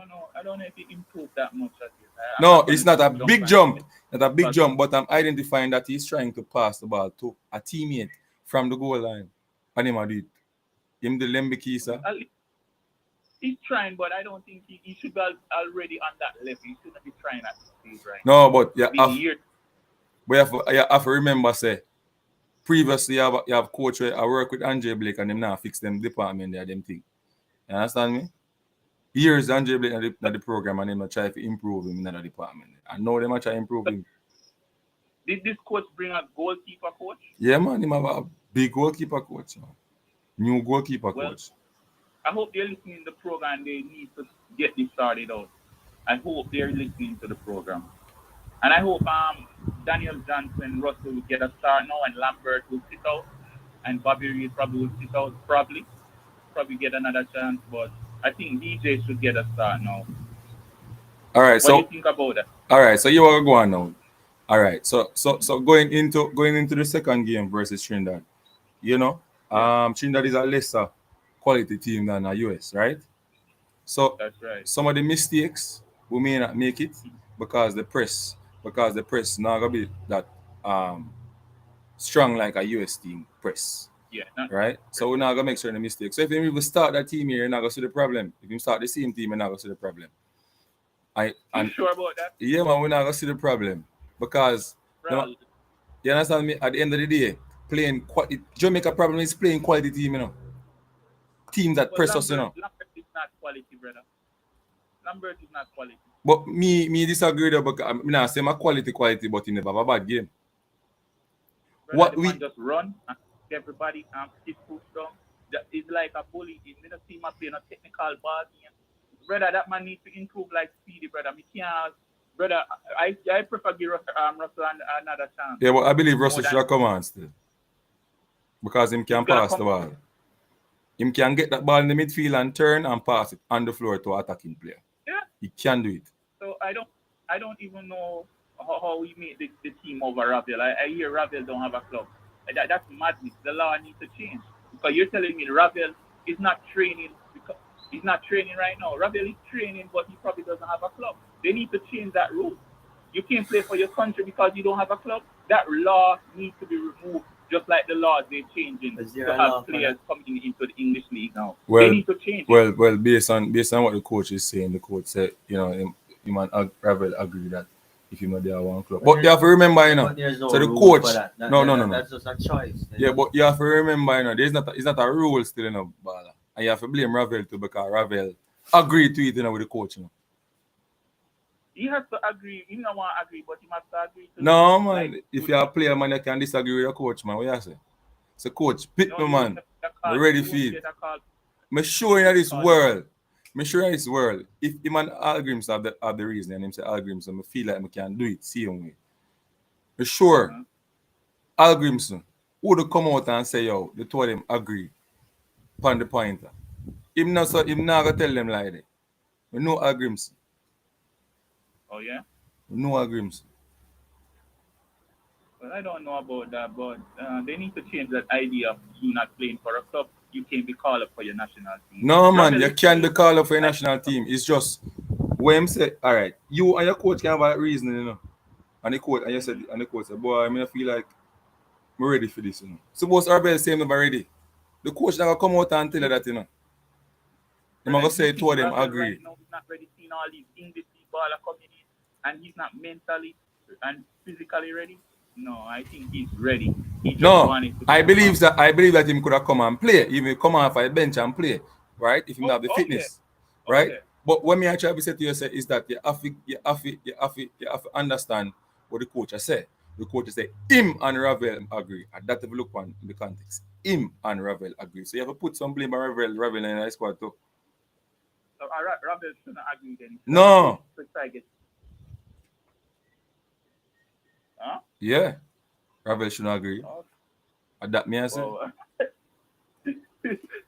know. I don't know if he improved that much at it. No, it's not a big jump. Not a big jump, but I'm identifying that he's trying to pass the ball to a teammate from the goal line. And him a do it. Him the Lembiki, sir. He's trying, but I don't think he should be already on that level. He shouldn't be trying at this stage right No, now. but you have to remember, say, previously you have coach where I work with Andre Blake and him now fix them department there, them thing. You understand me? Years Andre Blake in the program and him try to improve him in the department. I know them try to improve him. Did this coach bring a goalkeeper coach? Yeah, man, him have a big goalkeeper coach. New goalkeeper coach. I hope they're listening to the program. They need to get this started out. I hope they're listening to the program. And I hope Daniel Johnson, Russell will get a start now, and Lambert will sit out, and Bobby Reed probably will sit out, probably get another chance. But I think DJ should get a start now. All right, what do you think about that? All right, so you are going now. All right, so going into the second game versus Trinidad, Trinidad is a lesser quality team than the US, right? So that's right. Some of the mistakes we may not make it because the press not gonna be that strong like a US team press. Yeah. Right? So we're not gonna make certain mistakes. So if you even start that team here, you're not gonna see the problem. If you start the same team, you're not gonna see the problem. You sure about that? Yeah, man, we're not gonna see the problem. Because you understand me? At the end of the day, Jamaica problem is playing quality team, Team that press us, Lambert is not quality, brother. Lambert is not quality. But me disagree though, because I'm not saying my quality, but he never have a bad game. Brother, what we just run and everybody keep push down. It's like a bully. You don't see him playing a technical ball game. Brother, that man needs to improve like Speedy, brother. Brother, I prefer give Russell another chance. Yeah, but I believe Russell should come on still. Because him can pass the ball. Him can get that ball in the midfield and turn and pass it on the floor to an attacking player. Yeah. He can do it. So I don't even know how we made the team over Ravel. I hear Ravel don't have a club. That's madness. The law needs to change. Because you're telling me Ravel is not training because he's not training right now. Ravel is training, but he probably doesn't have a club. They need to change that rule. You can't play for your country because you don't have a club. That law needs to be removed, just like the laws they're changing to have players coming into the English league now. They need to change it. Well, based on what the coach is saying, the coach said, him and Ravel agree that if you know they are one club. But you have to remember, no so the coach no. That's just a choice. Yeah, but you have to remember, it's not a rule still in a baller. And you have to blame Ravel too, because Ravel agreed to it with the coach. He has to agree. He don't want to agree, but he must agree to. No, man. If you're a player, man, you can disagree with your coach, man. What you say? So, coach, pick me, man. I'm ready for it. I'm sure in this world, if him and Algrims have the reason, and him say Algrims, I feel like I can do it same way. I'm sure Algrims would come out and say, yo, the two of them agree upon the pointer. Him not gonna tell them like that. We know Algrims. Oh, yeah? No agreements. Well, I don't know about that, but they need to change that idea of you not playing for a club. You can't be called up for your national team. No, man, you can't be called up for your national team. It's just when say, all right, you and your coach can have a reason, And the coach, and the coach said, boy, I feel like I'm ready for this, Suppose Arbel say I'm ready. The coach never come out and tell you that, They're going to say two of them agree. Right now, he's not ready seeing all these English people are coming in, and he's not mentally and physically ready. No, I think he's ready. I believe that him could have come and play, even come off a bench and play, right? If he have the fitness, right? Okay. But what me I try to say to you is that you have to understand what the coach has said. The coach has said him and Ravel agree. And that if you look on the context, him and Ravel agree. So you have to put some blame on Ravel in the squad too. Robert shouldn't agree then. No. So try get. Huh? Yeah. Ravel shouldn't agree. Oh, That me I say. oh.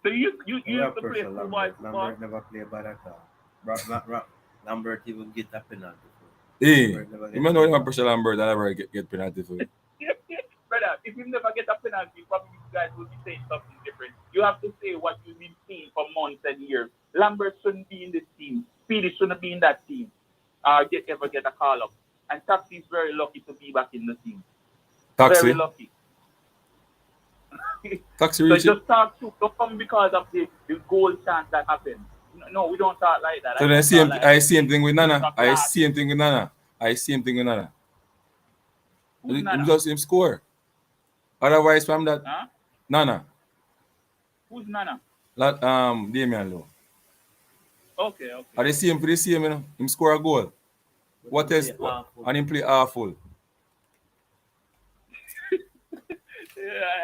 So you used to play pressure football. Lambert never play bad at all. Lambert even get a penalty. Hey, Lambert never you get may know him penalty. pressure Lambert and never get penalty for it. Brother, if you never get a penalty, probably you guys will be saying something different. You have to say what you've been seeing for months and years. Lambert shouldn't be in this team. Speedy shouldn't be in that team. Ever get a call up. And Taxi is very lucky to be back in the team. Very Taxi. lucky. Taxi So reach it. just talk to don't come because of the goal chance that happened. No, we don't talk like that. So then I same thing with Nana. I same thing with Nana. Who's Nana? Him just him score. Otherwise from that, Huh? Nana. Who's Nana? Damian Lowe. Okay. Are they same for the same, you know? Him score a goal. What else? And him play awful.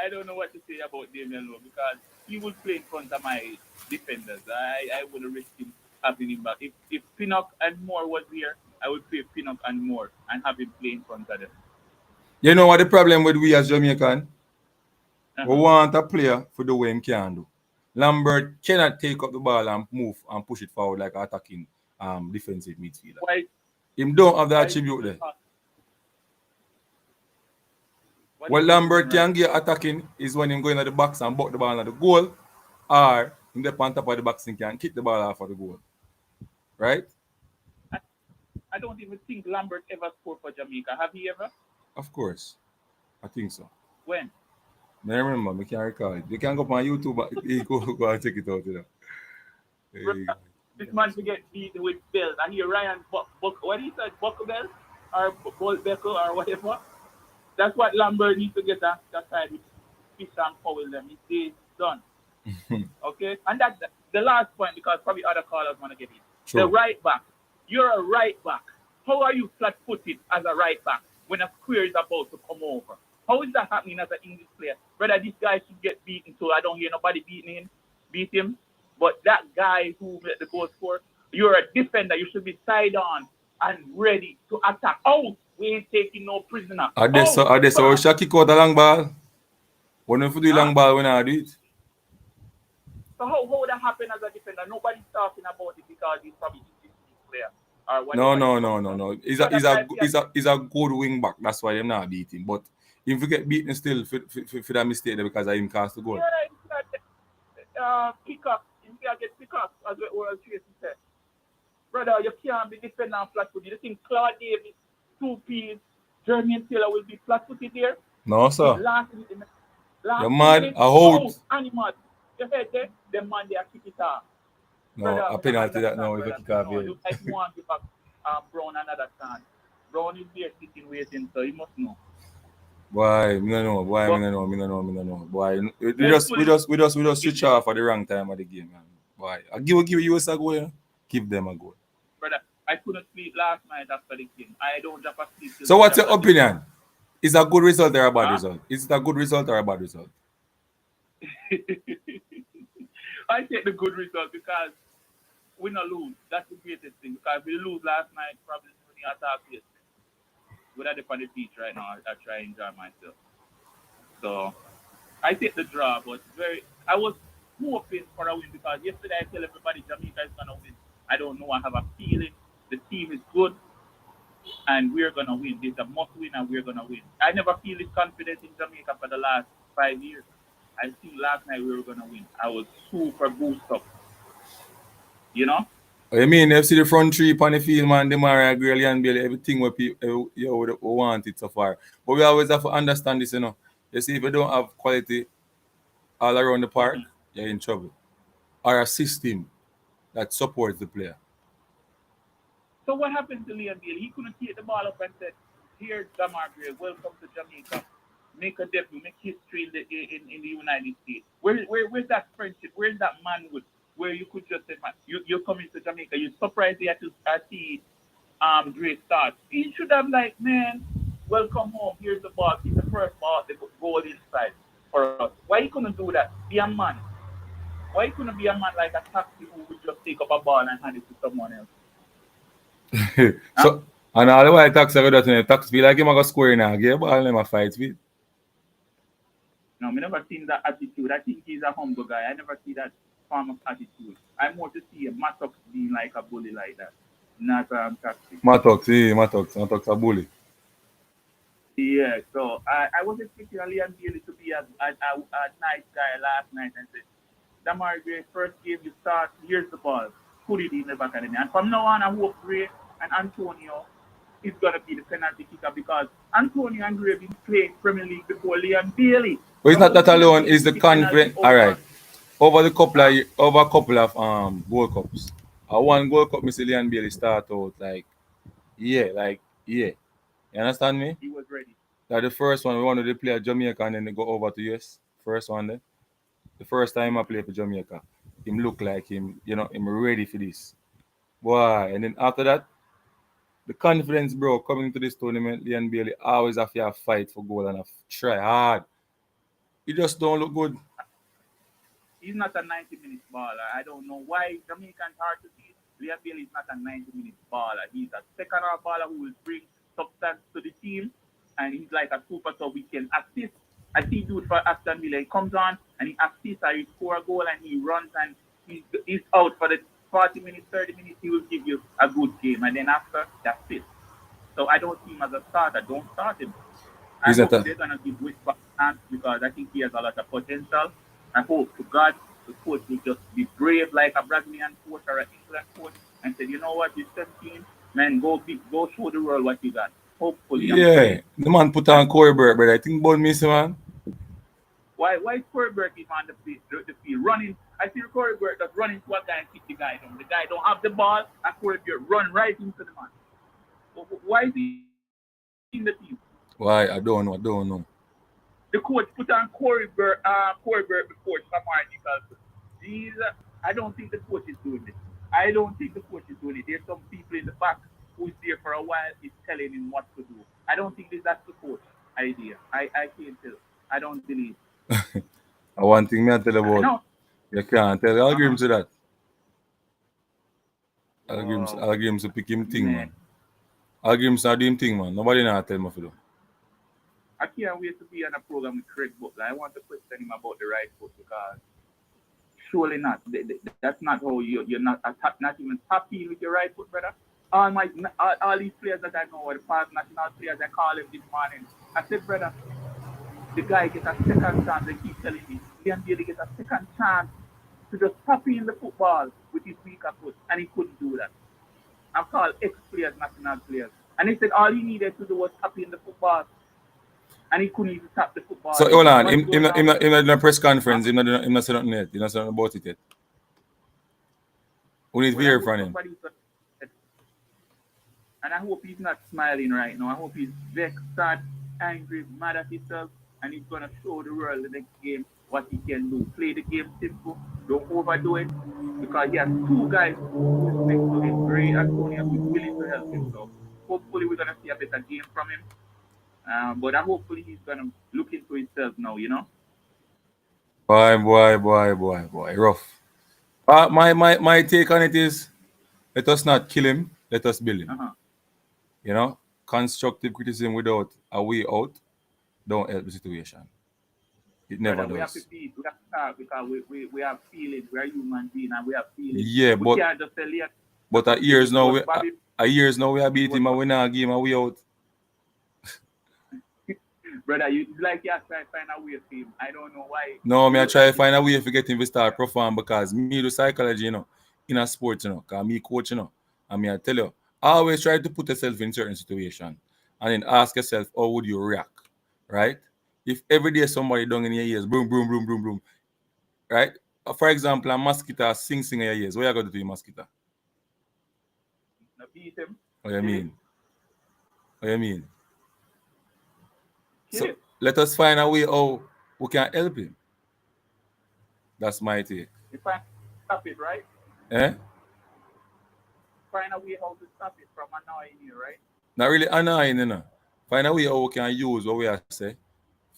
I don't know what to say about Damian Lowe because he would play in front of my defenders. I would risk him having him back. If Pinnock and Moore was here, I would play Pinnock and Moore and have him play in front of them. You know what the problem with we as Jamaican? Uh-huh. We want a player for the way him can do. Lambert cannot take up the ball and move and push it forward like an attacking defensive midfielder. Why? Him don't have the attribute there. What Lambert can get attacking is when him going at the box and buck the ball at the goal, or him the on top of the box and can kick the ball off of the goal. Right? I don't even think Lambert ever scored for Jamaica. Have he ever? Of course. I think so. When? I remember, I can't recall it. You can go up on YouTube, go and check it out. You know. Hey. This man to get beat with Bell. I hear Ryan what he said, Buckle or Bolt Beckle or whatever. That's what Lambert needs to get that side with fish and foul them. It's done. Okay? And that's the last point because probably other callers want to get it. Sure. The right back. You're a right back. How are you flat footed as a right back when a square is about to come over? How is that happening as an English player? Brother, this guy should get beaten, so I don't hear nobody beat him. But that guy who made the goal score, you're a defender. You should be side on and ready to attack. Oh, we ain't taking no prisoner. Are they so we should kick out a long ball? When we do long ball, when I do it. So how would that happen as a defender? Nobody's talking about it because he's probably English player. No. He's a good wing back. That's why they're not beating. But if you get beaten still for that mistake because I him cast the goal. Yeah, pick up. You can't get pick up, as the World Tracy said. Brother, you can't be defending on flat footed. You think Claude Davis, 2 P's, Jermaine Taylor will be flat footed there? No, sir. Last you're mad. I hold. Animal. You heard there? The man they are kick it off. No, Brother, a penalty that now if you kick off here. You want to give back Brown another chance. Brown is there sitting waiting, so he must know. Why? Me no know. Boy, we just switch off at the wrong time of the game, man. Why? I give US a goal, you know? Give them a goal. Brother, I couldn't sleep last night after the game. I don't drop a sleep. So what's your opinion? Is it a good result or a bad result? Is it a good result or a bad result? I take the good result because we not lose. That's the greatest thing. Because we lose last night, probably when you attack yesterday. We're at the beach right now. I try and enjoy myself. So I take the draw, but I was hoping for a win because yesterday I tell everybody Jamaica is gonna win. I don't know. I have a feeling the team is good and we're gonna win. It's a must win and we're gonna win. I never feel this confidence in Jamaica for the last 5 years. I think last night we were gonna win. I was super boosted up. You know? I mean, if you see the front three on the field, man, the Mara, Gurley and Bailey, everything what people we want it so far. But we always have to understand this, you know. You see, if you don't have quality all around the park, you're in trouble. Or a system that supports the player. So what happened to Liam Bailey? He couldn't take the ball up and said, "Here's Damar Gray, welcome to Jamaica. Make a debut, make history in the United States." Where's that friendship? Where's that manhood? Where you could just say, man, you're coming to Jamaica, you're surprised they had to see Dre start. He should have like, man, welcome home, here's the ball, it's the first ball, the goal inside for us. Why you couldn't do that? Be a man. Why couldn't be a man like a taxi who would just take up a ball and hand it to someone else? So, and all the while tax I go that in tax feel like him a go score in a game, ball him a fight with. No, I never seen that attitude. I think he's a humble guy. I never see that form of attitude. I more to see a Mattox being like a bully like that, not taxi. Mattox a bully. Yeah, so I was expecting Leon Bailey to be a nice guy last night and said, Damar Gray, first game you start, here's the ball. Put it in the back of the net. And from now on, I hope Gray and Antonio is going to be the penalty kicker because Antonio and Gray have been playing Premier League before Leon Bailey. But it's not that alone, it's the confidence. Alright. Over a couple of World Cups. One World Cup, Mr. Leon Bailey start out yeah. You understand me? He was ready. Like the first one, we wanted to play at Jamaica and then they go over to US. First one there. The first time I played for Jamaica, him look like him, him ready for this. Boy, and then after that, the confidence, bro, coming to this tournament, Leon Bailey always have to fight for goal and try hard. He just don't look good. He's not a 90-minute baller. I don't know why Jamaicans hard to see. Leon Bailey is not a 90-minute baller. He's a second-half baller who will bring substance to the team, and he's like a super sub. He can assist. I see dude for Aston Villa. He comes on and he assists or he score a goal and he runs and he's out for the 40 minutes, 30 minutes. He will give you a good game, and then after, that's it. So I don't see him as a starter. Don't start him. I hope they're going to give Wicks back a chance because I think he has a lot of potential. I hope to God the coach will just be brave like a Brazilian coach or an England coach and say, you know what, you're 17, man, go show the world what you got. Hopefully. Yeah, the man put on Corey Burke, but I think about miss man. Why is Corey Burke even on the field running? I see Corey Burke just running to a guy and kick the guy down. The guy don't have the ball and Corey Burke run right into the man. Why is he in the team? Why? I don't know. The coach put on Corey Burke before Samar because I don't think the coach is doing it. There's some people in the back who's there for a while is telling him what to do. I don't think that's the coach idea. I can't tell. I don't believe. One thing I tell about you can't tell. I'll agree to that. I'll agree him to pick him thing, man. I'll agree him to do him thing, man. Nobody now tell me for do. I can't wait to be on a program with Craig Butler. I want to question him about the right foot because surely not. That's not how you're not even happy with your right foot, brother. All these players that I know are the past national players. I call him this morning. I said, brother, the guy gets a second chance. They keep telling me Leon Bailey gets a second chance to just tap in the football with his weaker foot, and he couldn't do that. I've called ex-players, national players, and he said all he needed to do was tap in the football, and he couldn't even tap the football. So hold on, him not in a press conference. Him not saying nothing yet. He not saying about it yet. We need to hear from him. And I hope he's not smiling right now. I hope he's vexed, sad, angry, mad at himself, and he's going to show the world the next game what he can do. Play the game simple, don't overdo it, because he has two guys who respect to him, Gray and Antonio, who's willing to help him. So hopefully we're going to see a better game from him. But hopefully he's going to look into himself now, you know? Boy, rough. My take on it is, let us not kill him, let us build him. You know, constructive criticism without a way out don't help the situation. It never does. We have to talk because we have feelings. We are human beings and we have feelings. Yeah, we can't just tell you. But at years now, we are beating him and we not give him a way out. Brother, you like you try to find a way for him. I don't know why. No, I try to find a way to get him to start perform because me do psychology, in a sport, because me coach, and I tell you, always try to put yourself in certain situation and then ask yourself, how would you react, right? If every day somebody down in your ears, boom, boom, boom, boom, boom, right? For example, a mosquito sing in your ears. What are you going to do to a mosquito? Beat him. What do you mean? So let us find a way how we can help him. That's my take. If I stop it, right? Find a way how to stop it from annoying you, right? Not really annoying, Find a way how we can use what we are say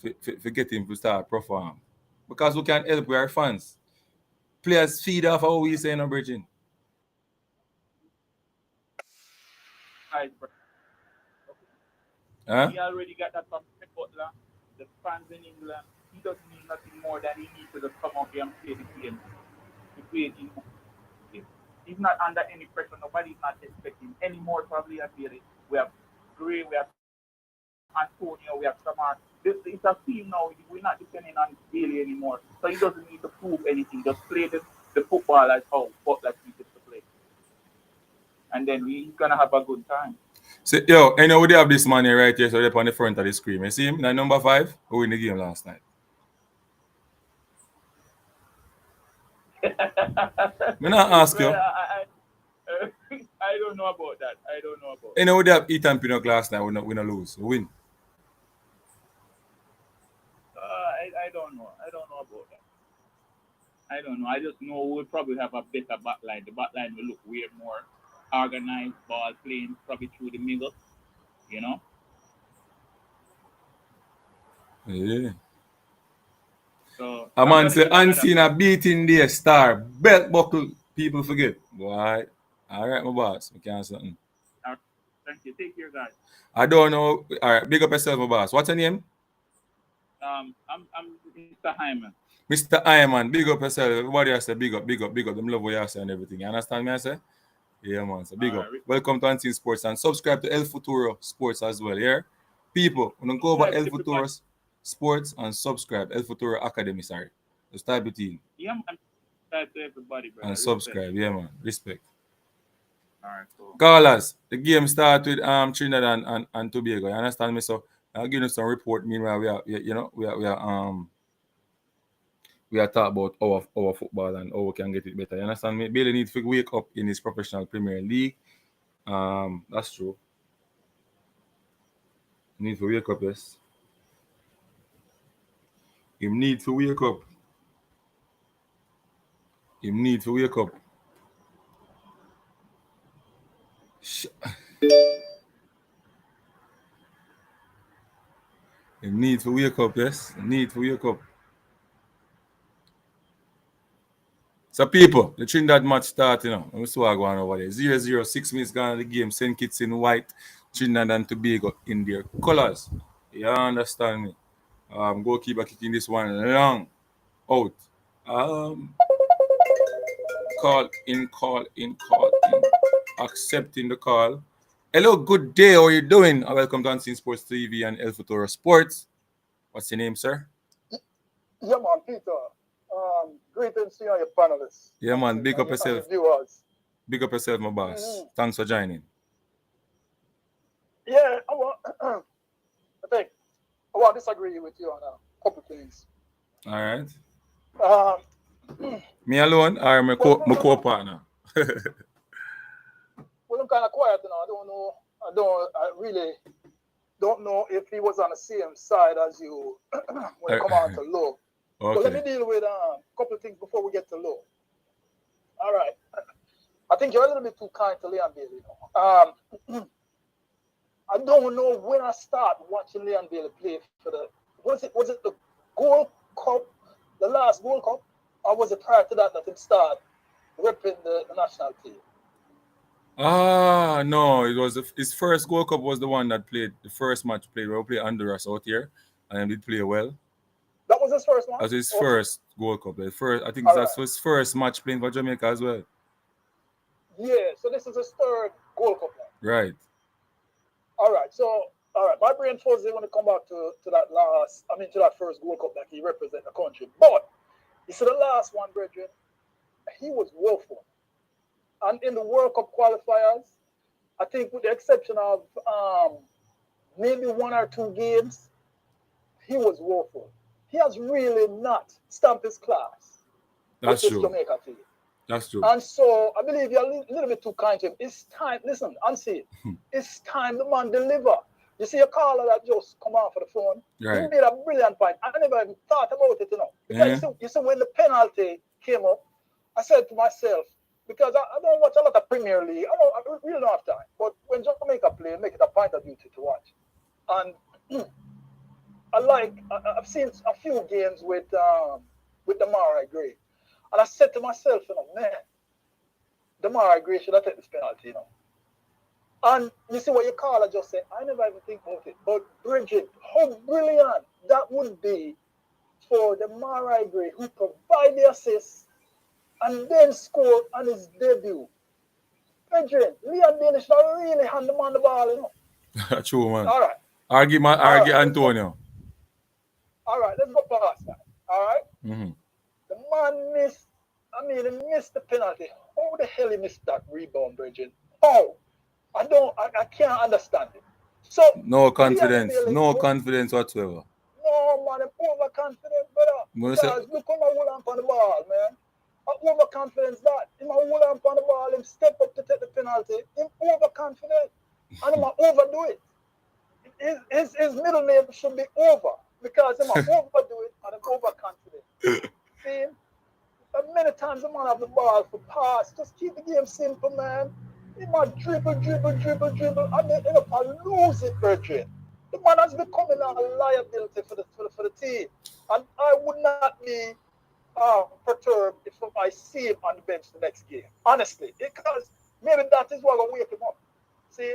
to get him to start perform. Because we can help our fans. players feed off how we say no bridging. Guys, bro. Huh? He already got that from Pep Butler. The fans in England. He doesn't need nothing more than he needs to just come out here and play the game. To play it in. He's not under any pressure. Nobody's not expecting any more probably at the We have Gray, we have Antonio, we have Samar. It's a team now. We're not depending on Bailey anymore. So he doesn't need to prove anything. Just play the football as how Butler teaches to play. And then we're going to have a good time. So, yo, I know we have this man here right here, so they're on the front of the screen. You see him? That number 5 who win the game last night. Me not ask you. I don't know about that. I don't know about You know, we have Ethan Pinnock last night. We not lose. We win. I don't know. I don't know about that. I don't know. I just know we'll probably have a better backline. The backline will look way more organized, ball playing probably through the middle. You know? Yeah. So A man say, unseen a beating there, star. Belt buckle, people forget. Boy. All right, my boss. We can't say something. Thank you. Take care, guys. I don't know. All right, big up yourself, my boss. What's your name? I'm Mr. Hyman. Mr. Ironman, big up yourself. Everybody has to big up, big up, big up. Them love what you say and everything. You understand me, I say? Yeah, man. So big up. Right. Welcome to Unseen Sports and subscribe to El Futuro Sports as well, yeah? People, when you go over El Futuro Sports and subscribe, El Futuro Academy, sorry. Just type it in. Yeah, man. Thank to everybody, bro. And subscribe, yeah, man. Respect. All right, cool. Callers, the game start with Trinidad and Tobago. You understand me? So I'll give you some report. Meanwhile, we are talking about our football and how we can get it better. You understand me? Bailey needs to wake up in his professional Premier League. That's true. He needs to wake up, yes. He needs to wake up. He needs to wake up. He needs to wake up, yes. He needs to wake up. So people, the Trinidad match starting now. Let me see what going on over there. 0-0, 6 minutes gone in the game. St. Kitts in white, Trinidad and Tobago in their colours. You understand me? Goalkeeper kicking this one long out. Call in. Accepting the call. Hello, good day. How are you doing? Welcome to Unseen Sports TV and El Futuro Sports. What's your name, sir? Yeah, man, Peter. Greetings to you and your panelists. Yeah, man. Big up yourself. Viewers. Big up yourself, my boss. Mm-hmm. Thanks for joining. Yeah, I want to disagree with you on a couple things. All right. Um, Me alone or my co-partner? Well, I'm kind of quiet now. I really don't know if he was on the same side as you when it come on to low. Okay. But let me deal with a couple of things before we get to low. All right. I think you're a little bit too kind to Leon Bailey. I don't know when I start watching Leon Bailey play for was it the Gold Cup, the last Gold Cup, or was it prior to that it started repping the national team? No, it was his first Gold Cup was the one that played the first match played. We played Honduras out here, and he did play well. That was his first one. That was his first Gold Cup. I think that's his first match playing for Jamaica as well. Yeah, so this is his third Gold Cup now. Right. All right, my brain fuzzy when it come back to that first Gold Cup that he represent the country. But you see the last one, brethren, he was woeful. And in the World Cup qualifiers, I think with the exception of maybe one or two games, he was woeful. He has really not stamped his class. That's with true. This Jamaica team. That's true. And so I believe you're a little bit too kind to him. It's time. Listen, unseen. It's time the man deliver. You see a caller that just come on for the phone. Right. He made a brilliant point. I never even thought about it, Because you see, when the penalty came up, I said to myself, because I don't watch a lot of Premier League. I really don't have time. But when Jamaica play, make it a point of duty to watch. And I've seen a few games with the Mara Gray. And I said to myself, man, the Mara Gray should have taken this penalty, And you see what your caller just said, I never even think about it. But Bridget, how brilliant that would be for the Mara Gray who provide the assist and then score on his debut. Bridget, Leon Danish not really hand the man the ball, True, man. All right. Argue Antonio. All right, let's go past that. All right. Mm-hmm. The man missed. He missed the penalty. How the hell he missed that rebound, Bridget? How? I can't understand it. So no confidence whatsoever. No, man, I'm overconfident, brother. Because look how I hold on the ball, man. Overconfidence that. Him hold on the ball, him step up to take the penalty. Him overconfident. And him overdo it. His middle name should be over. Because him overdo it and him overconfident. See? Many times the man have the ball for pass. Just keep the game simple, man. He might dribble, and then end up lose it, Bridget. The man has become a liability for the team. And I would not be perturbed if I see him on the bench the next game. Honestly. Because maybe that is what will wake him up. See?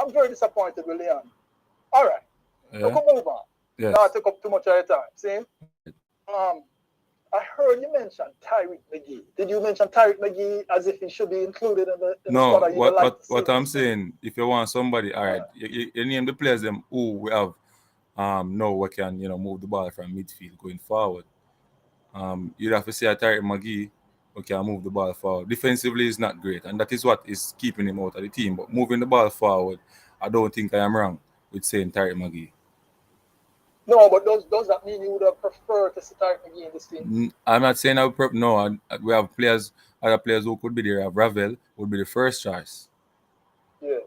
I'm very disappointed with Leon. All right. Yeah. We can move on. Yes. Now I take up too much of your time. See? I heard you mention Tyreek McGee. Did you mention Tyreek McGee as if he should be included in the squad? No, what I'm saying, if you want somebody, all right, you name the players them who we have now we can, move the ball from midfield going forward. You'd have to say Tyreek McGee who can move the ball forward. Defensively is not great, and that is what is keeping him out of the team. But moving the ball forward, I don't think I am wrong with saying Tyreek McGee. No, but does that mean you would have preferred to see Tyreek McGee in this team? I'm not saying I would no. We have other players who could be there. Ravel would be the first choice. Yeah,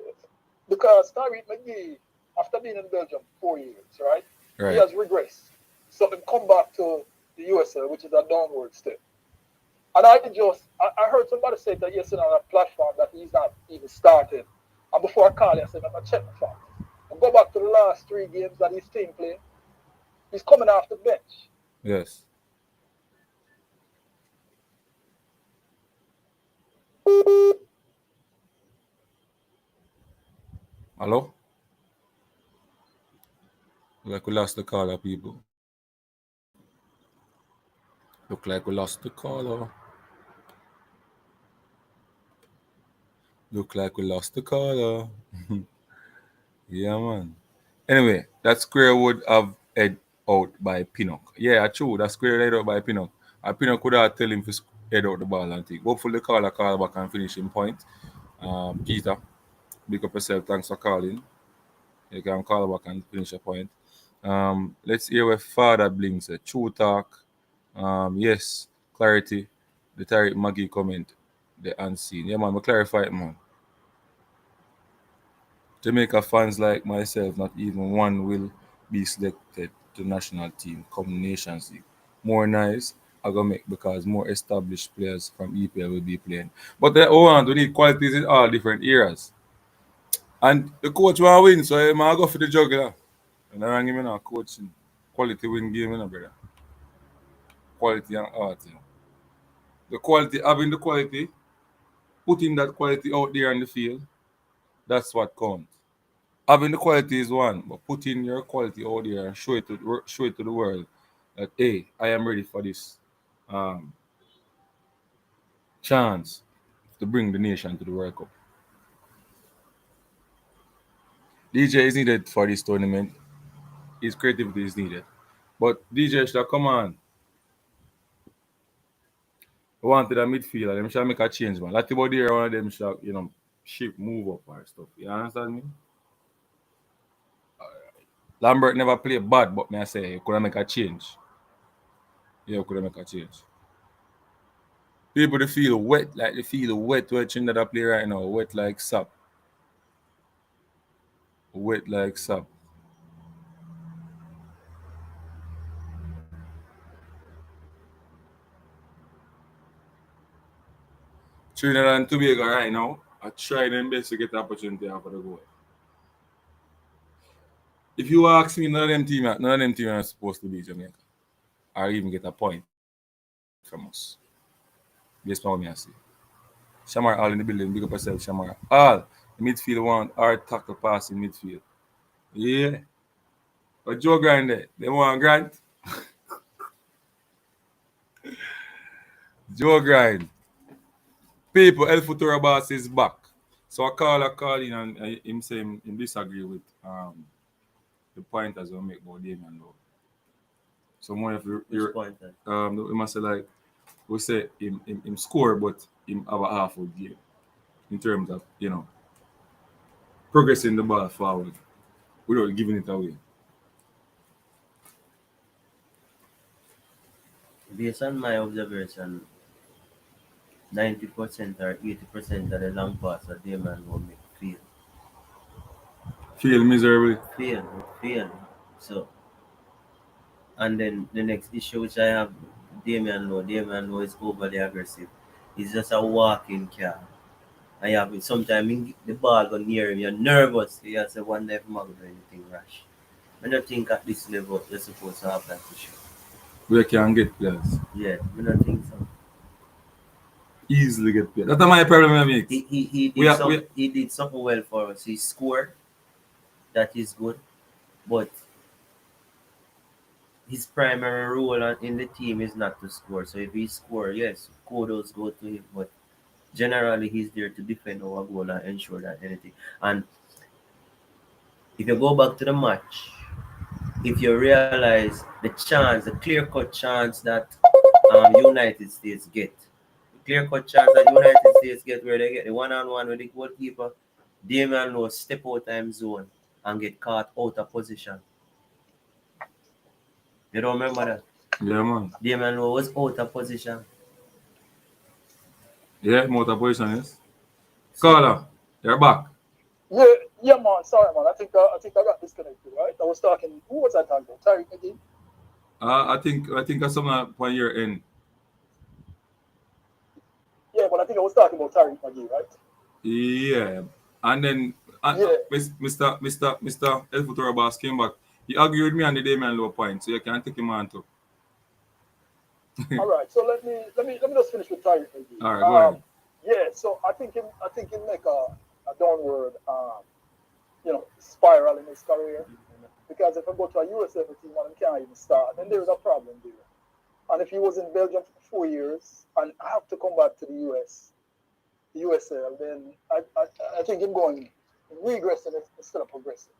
because Tyreek McGee, after being in Belgium 4 years, right? He has regressed. So he come back to the USA, which is a downward step. And I heard somebody say that yesterday on a platform that he's not even started. And before I call him, I said, I'm going to check the facts. And go back to the last 3 games that his team played. He's coming off the bench. Yes. Hello? Like we lost the caller, people. Look like we lost the caller. Look like we lost the caller. Yeah, man. Anyway, that square would have head out by Pinnock. Yeah, true. That square head out by Pinnock. And Pinnock could have tell him to head out the ball and take. Hopefully the caller call back and finish in point. Peter, big up yourself. Thanks for calling. You can call back and finish a point. Let's hear what Father Bling said. True talk. Yes, clarity. The Tyreek McGee comment. The unseen. Yeah, man, we clarify it, man. Jamaica fans like myself, not even one will be selected to national team come Nations League. More nice, I gonna make because more established players from EPL will be playing. But we need qualities in all different eras. And the coach will win, so I go for the juggler. And I rang him in coaching. Quality win game, brother. Quality and art. The quality, having the quality, putting that quality out there on the field, that's what counts. Having the quality is one, but putting your quality out there and show it to the world that, hey, I am ready for this chance to bring the nation to the World Cup. DJ is needed for this tournament. His creativity is needed. But DJ should come on. We wanted a midfielder. Them should make a change, man. Like about there, one of them should, shift, move up or stuff. You understand me? Lambert never played bad, but me I say you could make a change. Yeah, you could make a change. People they feel wet where Trinidad play right now, wet like sap. Wet like sap. Trinidad and Tobago right now are trying their best to get the opportunity after the goal. If you ask me, none of them teams are supposed to be Jamaica. or even get a point from us. Based on what I see. Shamar all in the building, big up yourself, Shamar. All the midfield want hard tackle pass in midfield. Yeah. But Joe Grant there, they want Grant. Joe Grant. People, El Futuro Boss is back. So I call in and him say him disagree with the pointers we make about Damian Lowe. So more if Which point? we must say like we say him score but him have a half of game in terms of, progressing the ball forward without giving it away. Based on my observation, 90% or 80% of the long pass that Damian will make fail. Feel miserably. Fail. So, and then the next issue which I have, Damian Lowe is overly aggressive. He's just a walking car. I have it. Sometimes the ball go near him, you're nervous. You say, one day I'm going to do anything rash. I don't think at this level you're supposed to have that issue. We can get players. Yeah, I don't think so. Easily get players. That's my problem I make. He did something well for us. He scored. That is good. But his primary role in the team is not to score. So if he scores, yes, kudos go to him. But generally, he's there to defend our goal and ensure that anything. And if you go back to the match, if you realize the clear-cut chance that United States get, where they get the one-on-one with the goalkeeper, Damian Lowe step out time zone and get caught out of position. You don't remember that? Yeah, man. Damian Lowe was out of position. Yeah, out of position, yes. Caller, you're back. Yeah, man. Sorry, man. I think I got disconnected, right? I was talking. Who was I talking about? Tariq again? I think at some point your end. Yeah, but I think I was talking about Tariq McGee, right? Yeah. And then Mr. El Futuro Boss came back. He argued with me on the Damian Lowe point, so you can take him on too. All right. So let me just finish with Tariq McGee. All right, go ahead. Yeah. So I think he make a downward spiral in his career, because if I go to a USL team and he can't even start, then there's a problem there. And if he was in Belgium for 4 years and I have to come back to the USL, then I think him going regressing instead of progressing.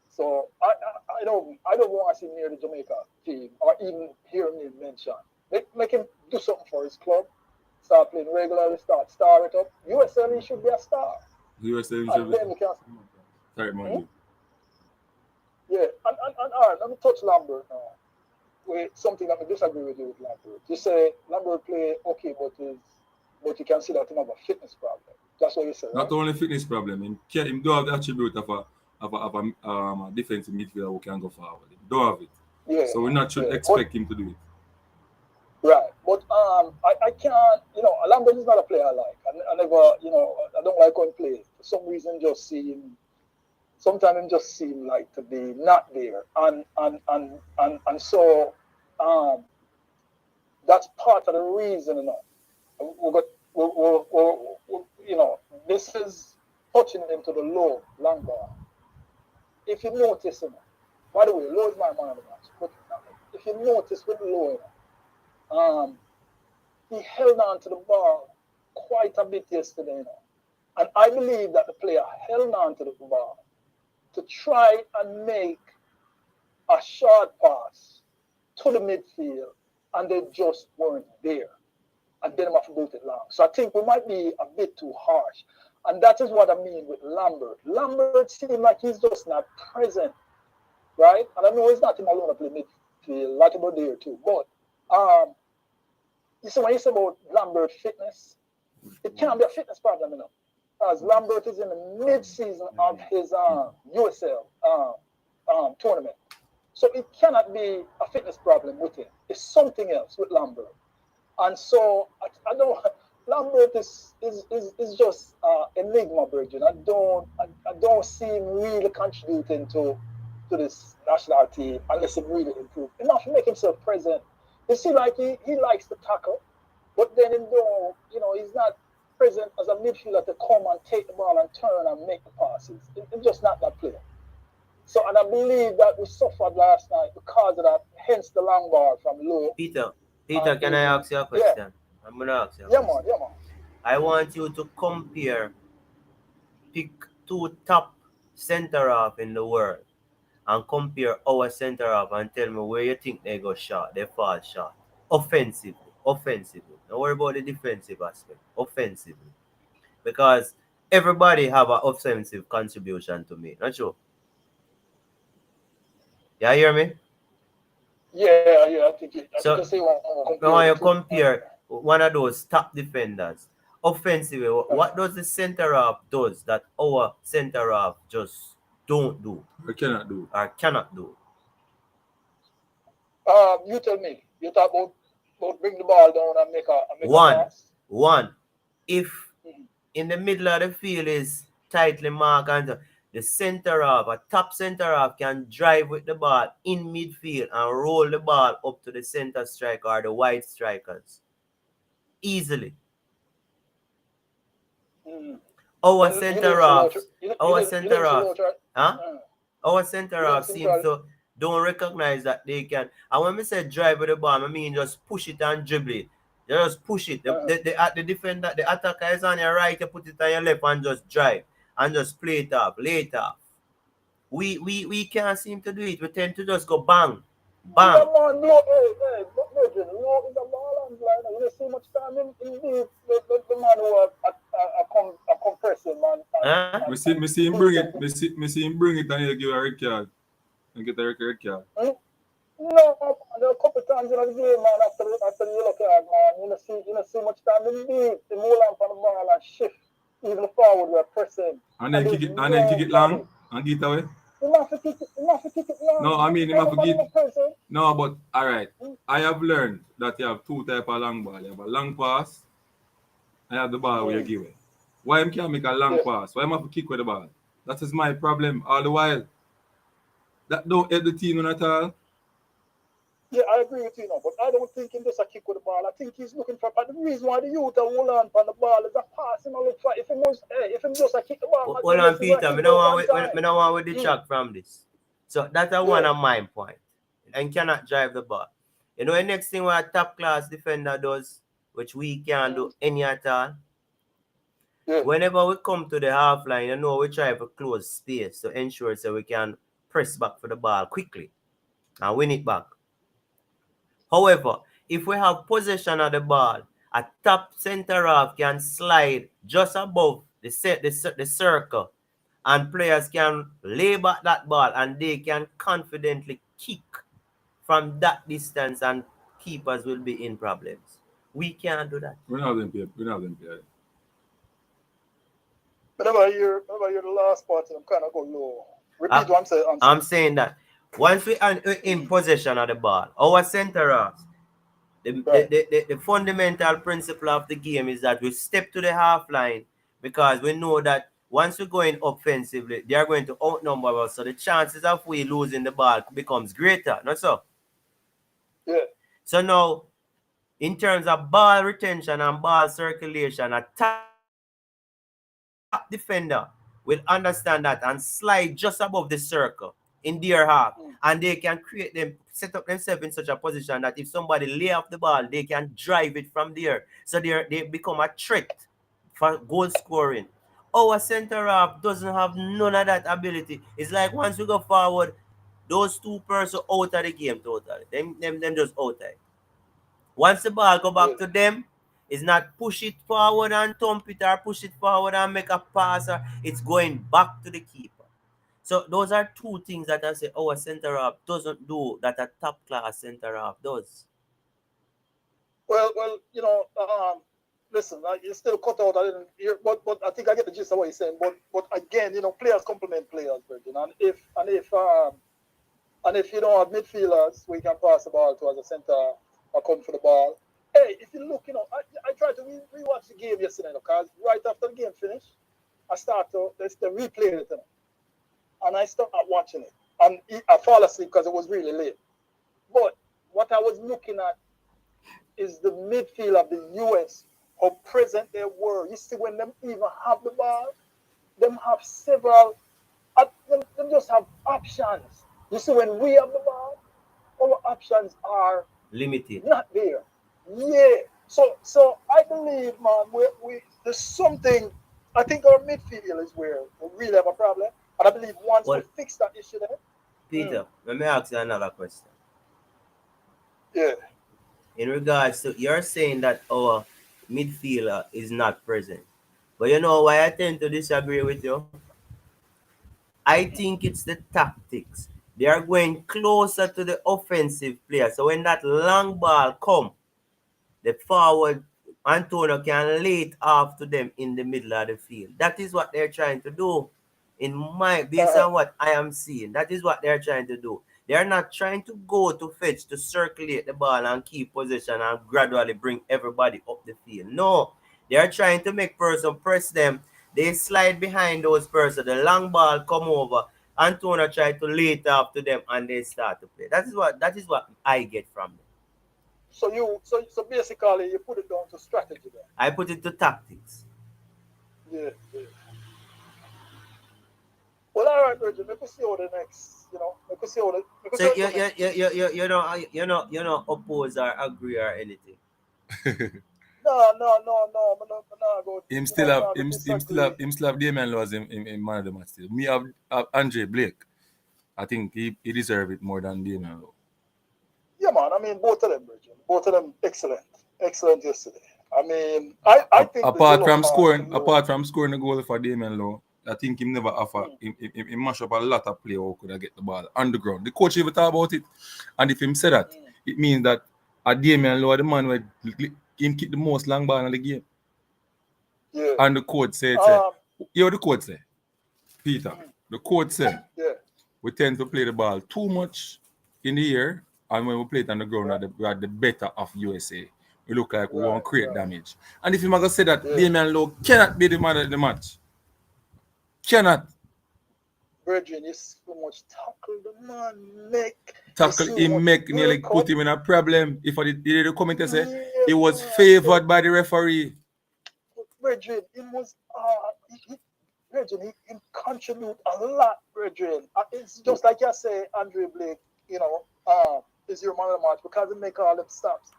So I don't want to see him near the Jamaica team or even hear him mentioned. Make him do something for his club. Start playing regularly. Star it up. USL, he should be a star. USL And then we can. Sorry, Monty. Yeah, and all right, let me touch Lambert now. With something that I disagree with you with Lambert. You say Lambert play okay, but you can see that he have a fitness problem. That's what you say. Not Right? only fitness problem, him do have the attribute of a defensive midfielder who can go forward. He don't have it. Yeah. So we not should expect him to do it. Right, but I can't. Lambert is not a player I like. I never, I don't like when he plays. For some reason, sometimes him just seem like to be not there, and so that's part of the reason. This is touching into the low long ball. If you notice, by the way, Low is my man of the match. But if you notice with Low, he held on to the ball quite a bit yesterday, and I believe that the player held on to the ball to try and make a short pass to the midfield, and they just weren't there. And then I have to boot it long. So I think we might be a bit too harsh. And that is what I mean with Lambert. Lambert seems like he's just not present, right? And I know it's not him alone to play midfield, like about there too. But you see, when you say about Lambert fitness, it can't be a fitness problem, As Lambert is in the mid-season of his USL tournament. So it cannot be a fitness problem with him. It's something else with Lambert. And so I don't. Lambert is just enigma, Virgin. I don't see him really contributing to this national team unless he really improves enough to make himself present You see, like he likes to tackle, but then in though, he's not present as a midfielder to come and take the ball and turn and make the passes. He's just not that player. So, and I believe that we suffered last night because of that, hence the long ball from low. Peter, can I ask you a Yeah, question? I'm gonna ask you a yeah, question. man. I want you to pick two top center half in the world and compare our center half and tell me where you think they go short, they fall short. Offensively. Don't worry about the defensive aspect. Offensively. Because everybody have an offensive contribution to me. Not true? You hear me? Yeah. I think So you say one now when you compare compare one of those top defenders, offensively, what does the center half does that our center half just don't do We cannot do. or cannot do? You tell me. You talk about bring the ball down and make a pass. One, if Mhm. in the middle of the field is tightly marked and the center half, a top center half can drive with the ball in midfield and roll the ball up to the center striker or the wide strikers easily. Mm. Our But you center didn't see half, Loach. You our didn't center see half, Loach, right? huh? Mm. Our center You didn't half see seems Charlie. to don't recognize that they can. And when we say drive with the ball, I mean just push it and dribble it. You just push it. The defender, the attacker is on your right, you put it on your left and just drive and just play it up, lay it off. We can't seem to do it. We tend to just go bang, Yeah, bang. man, no, hey, Virgin, is a ball and blind. You see much time in the man who are compressing, man. Huh? Me see him bring it. Me see him bring it and he'll give a red card. And get a red card. No, there are a couple of times in the game, man, after the yellow card, man. You know see much time in the move on the ball and shift. Even forward, we're pressing. And then kick it long and get away. You have to kick it long. No, I mean him have to Everybody get. pressing. No, but alright. I have learned that you have two type of long ball. You have a long pass and you have the ball where you give it. Why him can't make a long pass? Why him have to kick with the ball? That is my problem all the while. That don't help the team at all. Yeah, I agree with you, but I don't think him just a kick with the ball. I think he's looking for. But the reason why the youth are hold on the ball is a pass. Him look for. If him just a kick the ball. Hold on, Peter. Me don't want with the track from this. So that's one of my point. And cannot drive the ball. You know the next thing what a top class defender does, which we can't do any at all. Yeah. Whenever we come to the half line, we try to close space to ensure so we can press back for the ball quickly and win it back. However, if we have possession of the ball, a top center half can slide just above the circle and players can lay back that ball and they can confidently kick from that distance and keepers will be in problems. We can't do that. We don't have them play. Whenever you're the last part, I'm kind of go low. Repeat what I'm saying. I'm saying that once we are in possession of the ball, our center halves, the fundamental principle of the game is that we step to the half line because we know that once we're going offensively, they are going to outnumber us. So the chances of we losing the ball becomes greater. Not so? Yeah. So now, in terms of ball retention and ball circulation, a top defender will understand that and slide just above the circle in their half. And they can set up themselves in such a position that if somebody lay off the ball, they can drive it from there. So they become a threat for goal scoring. Our center half doesn't have none of that ability. It's like once we go forward, those two persons out of the game totally. Them just out there. Once the ball go back to them, it's not push it forward and thump it or push it forward and make a pass. It's going back to the keeper. So those are two things that I say our center half doesn't do that a top class center half does. Well, listen, you still cut out. I didn't hear, but I think I get the gist of what you're saying. But again, players complement players, Virgin. And if you don't have midfielders, we can pass the ball to as a center or come for the ball. Hey, if you look, I tried to rewatch the game yesterday because right after the game finished, I start to replay it, and I started watching it, and I fall asleep because it was really late. But what I was looking at is the midfield of the US, how present they were. You see, when them even have the ball, them have several, them just have options. You see, when we have the ball, our options are Limited. not there. Yeah. So I believe, man, we there's something. I think our midfield is where we really have a problem, and I believe once we Well, fix that issue, there, Peter, let me ask you another question. yeah, In regards to you're saying that our midfielder is not present, but you know why I tend to disagree with you? I think it's the tactics. They are going closer to the offensive player. So when that long ball come, the forward Antonio can lay it off to them in the middle of the field. That is what they're trying to do. Based on what I am seeing, that is what they're trying to do. They're not trying to go to fetch to circulate the ball and keep possession and gradually bring everybody up the field. No, they are trying to make person press them. They slide behind those persons. The long ball come over. Antonio try to lay it off to them and they start to play. That is what I get from them. so basically you put it down to strategy there. I put it to tactics. Yeah, yeah. Well, all right, Virgin. Let me see how the next, let me see how the, let me So see how the next. you don't oppose or agree or anything. No, go. Him You still know, have no, go disagree. him still have Damian Laws in man of the match still. Me have Andre Blake. I think he deserve it more than Damian Law. Yeah, man. I mean, both of them, Virgin. Both of them excellent yesterday. I mean, I think the Apart yellow from card to scoring, Law. the goal for Damian Law, I think him never offer him mash up a lot of play who could have get the ball on the ground. The coach even talk about it, and if him say that, it means that a Damian Law the man where him kick the most long ball in the game. Yeah. And the coach say, you know the coach say, Peter, the coach say, Yeah. we tend to play the ball too much in the air, and when we play it on the ground, we are the better of USA. We look like we won't create damage. And if you going to say that Damian Lowe cannot be the man of the match, cannot Virgin, you see how much tackle the man make. tackle him, make nearly put him in a problem. If I did the commentator say he was favored by the referee. Virgin, it was Virgin, he contribute a lot, Virgin. It's just like you say, Andre Blake, is your man of the match because he make all the stops.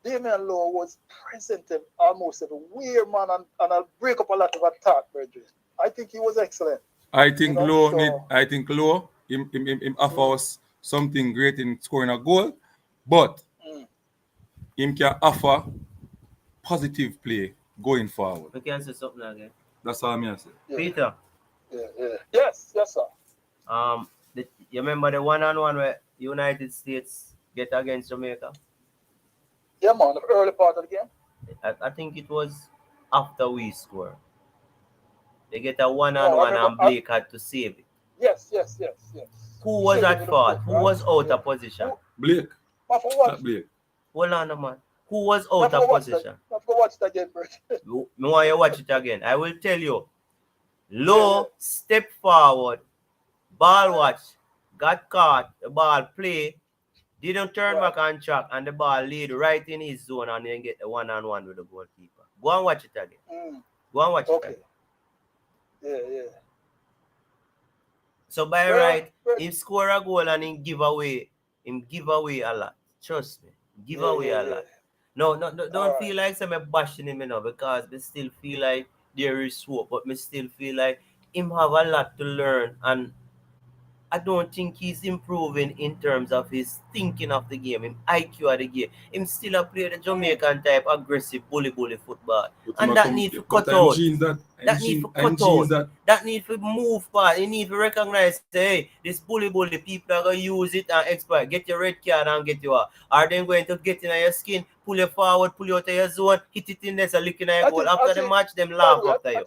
Damian Lowe was present in almost everywhere, man, and I'll break up a lot of attack, Virgin. I think he was excellent. I think Lowe him offer us something great in scoring a goal, but him can offer positive play going forward. We can say something again. That's all I'm say. Yeah. Peter. Yeah. Yes, sir. You remember the one-on-one where United States get against Jamaica? Yeah, man, the early part of the game. I think it was after we score. They get a one-on-one and Blake had to save it. Yes. Who was at fault? Who was out of position? Blake. Not Blake. Hold on, man. Who was out of position? Let's go watch it again, bro. Me want you watch it again. I will tell you. Low step forward, ball watch, got caught, the ball play, didn't turn back on track, and the ball lead right in his zone and then get the one-on-one with the goalkeeper. Go and watch it again. Go and watch it again. Yeah. So by right, him score a goal and him give away a lot. Trust me. Give away a lot. No, don't feel like I'm bashing him because I still feel like there is hope, but I still feel like him have a lot to learn, and I don't think he's improving in terms of his thinking of the game, him IQ of the game. Him still a play the Jamaican type aggressive bully football. And that need to cut out. That need to cut out. That need to move part. You need to recognize, hey, this bully people are going to use it and exploit. Get your red card and get you out. Are they going to get in your skin, pull you forward, pull you out of your zone, hit it in there, so looking at your goal. After the match, them laugh after you.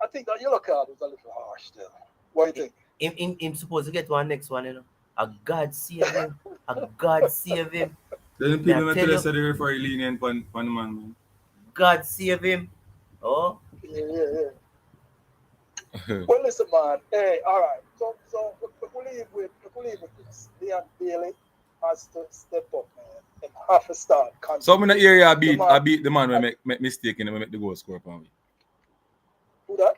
I think that yellow card was a little harsh still. What do you think? Him supposed to get one next one, A God save him. A God save him. Then people tell us that the referee lenient on the man. God save him. Oh. Yeah. Well, listen, man. Hey, all right. So we leave with this. Leon Bailey. has to step up, man, and have to start. So in the area I beat man- the man when make mistake and make the goal score upon me. Who that?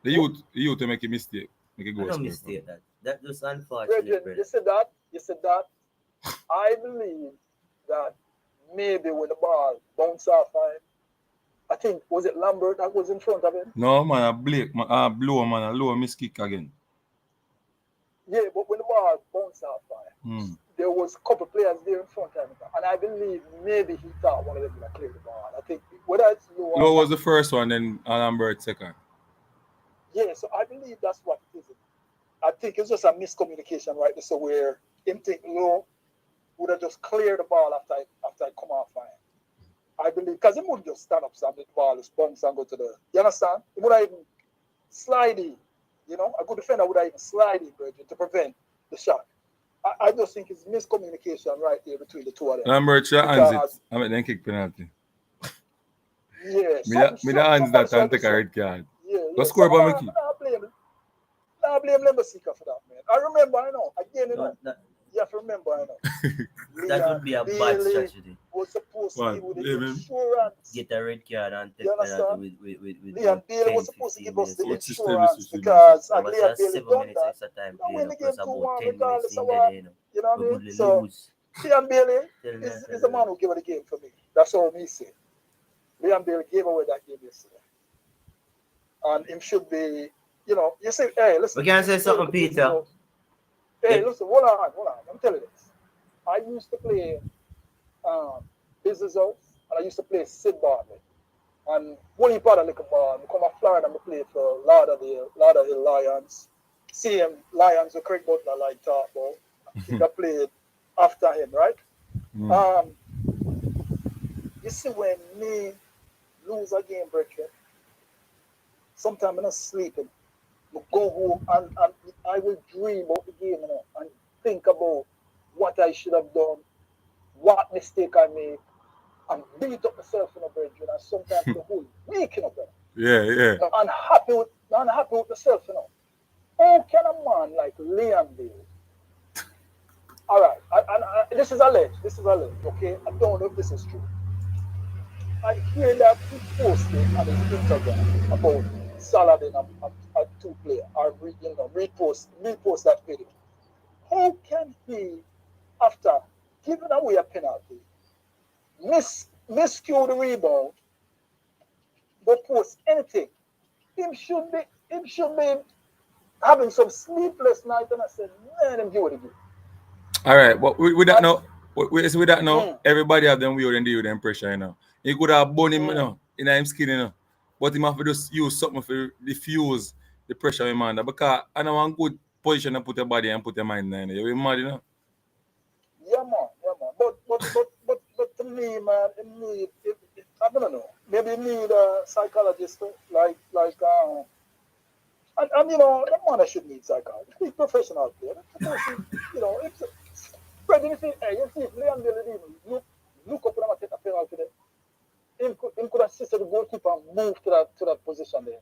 The youth to make a mistake, make a I goal don't score. mistake that. That was unfortunate, Brethren, brother. you said that. You said that. I believe that maybe when the ball bounced off him, I think was it Lambert that was in front of him. No man, I Blake, man, blow man, a low miss kick again. Yeah, but when the ball bounced off him, there was a couple players there in front of him, and I believe maybe he thought one of them would clear the ball. I think whether it's low. Low was the first one, then Lambert second. Yeah, so I believe that's what it is. I think it's just a miscommunication, right? So where him think low would have just cleared the ball after I come off him. I believe because he wouldn't just stand up and the ball is bounce and go to the. You understand? He would have even slide in. You know, a good defender would have even slide in, Virgin, to prevent the shot. I just think it's miscommunication right there between the two of them. Lambert your hands it. I mean then kick penalty. Yeah. Me the hands that and take a red card. Yeah. Go score by me key. I blame Lembasika for that, man. I remember, I know. Again, you know. That, You have to remember, I know. that would be a bad strategy. Was supposed to give with the Leaving. insurance. Get a red card and take You penalty understand? with Leon Bailey 10, was supposed to 15 give us the minutes. insurance system. because It had was Leon a Bailey 7 done minutes that, extra time you play, win the game plus 2-1 about 10 minutes regardless in of the what. day, you know. You know what I We mean? would So lose. Leon Bailey Tell me, is the man who gave it the game for me. That's all me say. Leon Bailey gave away that game yesterday. And him should be, you know, you say, hey, listen. We can say something, Peter. Hey, listen, hold on. I'm telling you this. I used to play Business House, and I used to play Sid Bartley. And one part of little ball, I come to Florida and I played for Lauderdale Lions. Same Lions with Craig Butler like talk about. I think I played after him, right? You see when me lose a game, brethren, sometimes I'm not sleeping. I go home and I will dream about the game, you know, and think about what I should have done, what mistake I made, and beat up myself in a brethren, and sometimes the whole week, you know, brethren. Yeah. I'm happy with myself, you know. How can a man like Leon Bailey? All right, this is alleged, okay? I don't know if this is true. I hear that he posted on his Instagram about Saladin a two-player, or repost that video. How can he, after giving away a penalty, miscue the rebound, but post anything? Him should be having some sleepless night, and I said, man, him give it again. All right, but with that now, everybody have them weird and deal with them pressure, you know. He could have burned him, you know, in his skin, you know. But he have to just use something to diffuse the pressure in man. Because I know one good position to put your body and put your mind in. You're mad, you know. Yeah, man. But to me, man, I don't know. Maybe you need a psychologist, like and you know, that man should need psychologist. He's professional player. You know, it's but you see, Leon Bailey look up and take a penalty there. Him could assist the goalkeeper and move to that position there,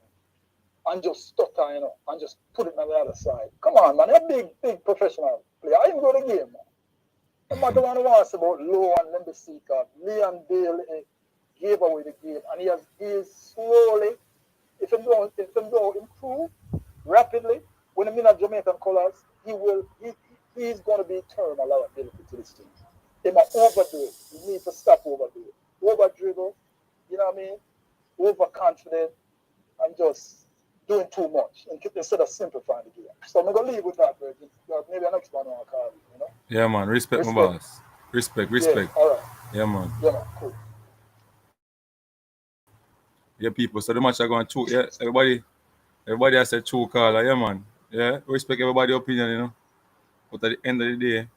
and just stutter, you know, and just put it on the other side. Come on, man, a big professional player. I even go to the game, man. No matter what I ask about Low and Lembasika, Leon Bailey gave away the game, and he is slowly, if he don't improve rapidly, when he in Jamaican colours, he's going to be turned a liability to this team. He might overdo it. You need to stop overdo it. Over dribble, you know what I mean? Overconfident, and just doing too much instead of simplifying the game. So I'm going to leave with that, Virgin. Maybe the next one I'll call you know? Yeah, man. Respect my boss. Respect. Yeah, all right. Yeah, man. Yeah, man. Cool. Yeah, people. So the match are going to choke. Yeah, everybody has a choke caller. Yeah, man. Yeah, respect everybody's opinion, you know. But at the end of the day,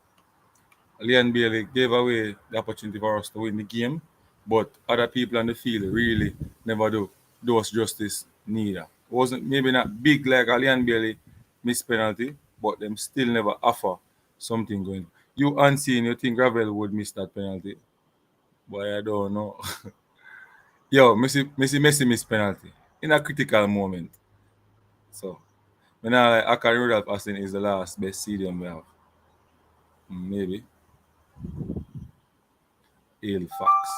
Leon Bailey gave away the opportunity for us to win the game. But other people on the field really never do us justice neither. It wasn't maybe not big like a Leon Bailey missed penalty, but them still never offer something going. You unseen, you think Ravel would miss that penalty. But I don't know. Yo, Messi missed penalty in a critical moment. So, I can Rudolph Austin is the last best stadium we have. Maybe. Ill facts.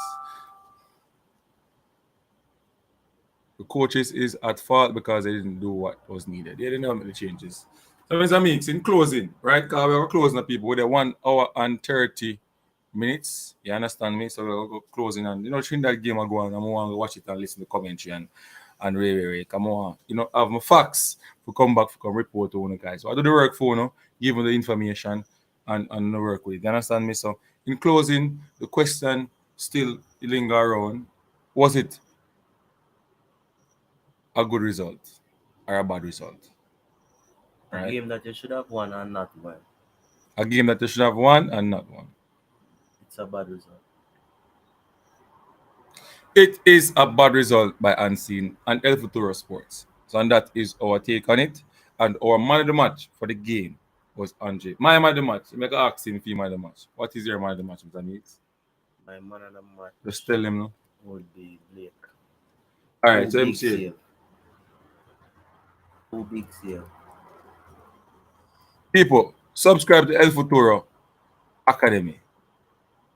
The coaches is at fault because they didn't do what was needed. They didn't make the changes. So, Mr. Meeks, in closing, right? Because we are closing the people with a 1 hour and 30 minutes. You understand me? So we'll go closing, and Trinidad game are going. I'm going to watch it and listen to commentary and Ray. Come on, have my facts to come back, to come report to you guys. So I do the work for give them the information and the work with it. You understand me? So in closing, the question still linger around: was it a good result or a bad result? A game that you should have won and not won. A game that you should have won and not won. It's a bad result. It is a bad result by Unseen and El Futuro Sports. So, and that is our take on it. And our man of the match for the game was Andre. My man of the match. You make ask him if he man of the match. What is your man of the match, Mr. Needs? My man of the match Just tell him, no? would be Blake. All right, so Big him say. save. Who big save. People, subscribe to El Futuro Academy.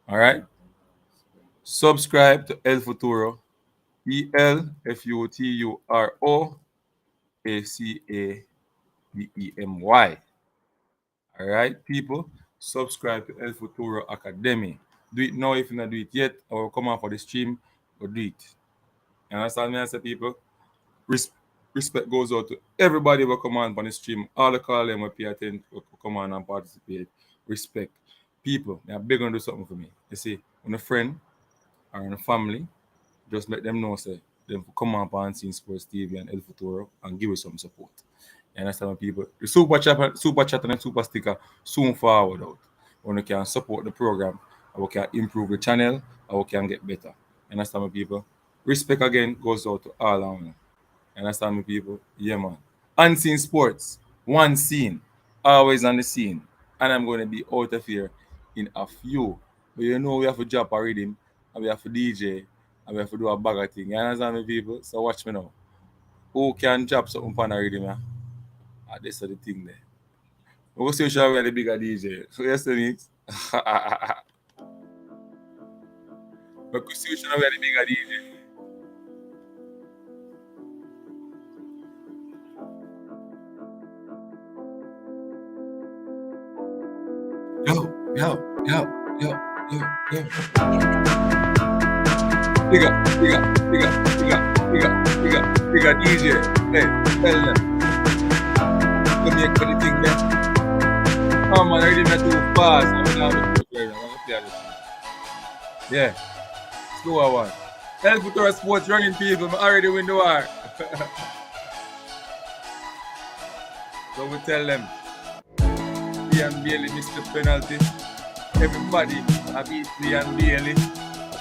All right? Subscribe to El Futuro. ELFUTURO ACADEMY. All right, people, subscribe to El Futuro Academy. Do it now if you not do it yet, or come on for the stream, or do it. You understand me, I say, people? Respect goes out to everybody who come on the stream. All the call them will pay attention, who come on and participate. Respect. People, they are big on do something for me. You see, when a friend or in a family, just let them know, say, them come on Unseen Sports TV and El Futuro and give us some support. You understand, people? The super chat and the super sticker soon forward out. When we can support the program, and we can improve the channel, and we can get better. You understand, people? Respect again goes out to all of them. You understand me, people? Yeah, man. Unseen Sports, one scene, always on the scene. And I'm going to be out of here in a few. But we have to drop a rhythm, and we have to DJ, and we have to do a bag of thing. You understand me, people? So watch me now. Who can drop something on a rhythm? Yeah? This is the thing there. We'll see which one we are the bigger DJ. So yes, Mix. But we'll see which one we are the bigger DJ. Yo. Bigger DJ. Hey, tell them. Come here, put the thing there. Oh man, I already met too fast. I'm gonna play this. Yeah. Slower one. El Futuro Sports running people. I already win the war. So we tell them. And Bailey missed the penalty. Everybody have beat and Bailey.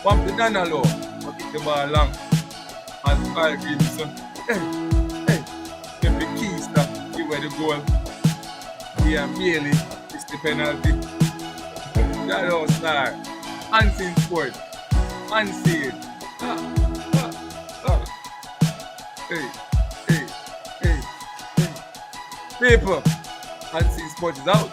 Pump the Danalo, but kick the ball long. And Kyle Grimson. Hey. Them the keys that give away the goal. And Bailey missed the penalty. That was star. Unseen Sport. Unseen. Hey. People. Unseen Sport is out.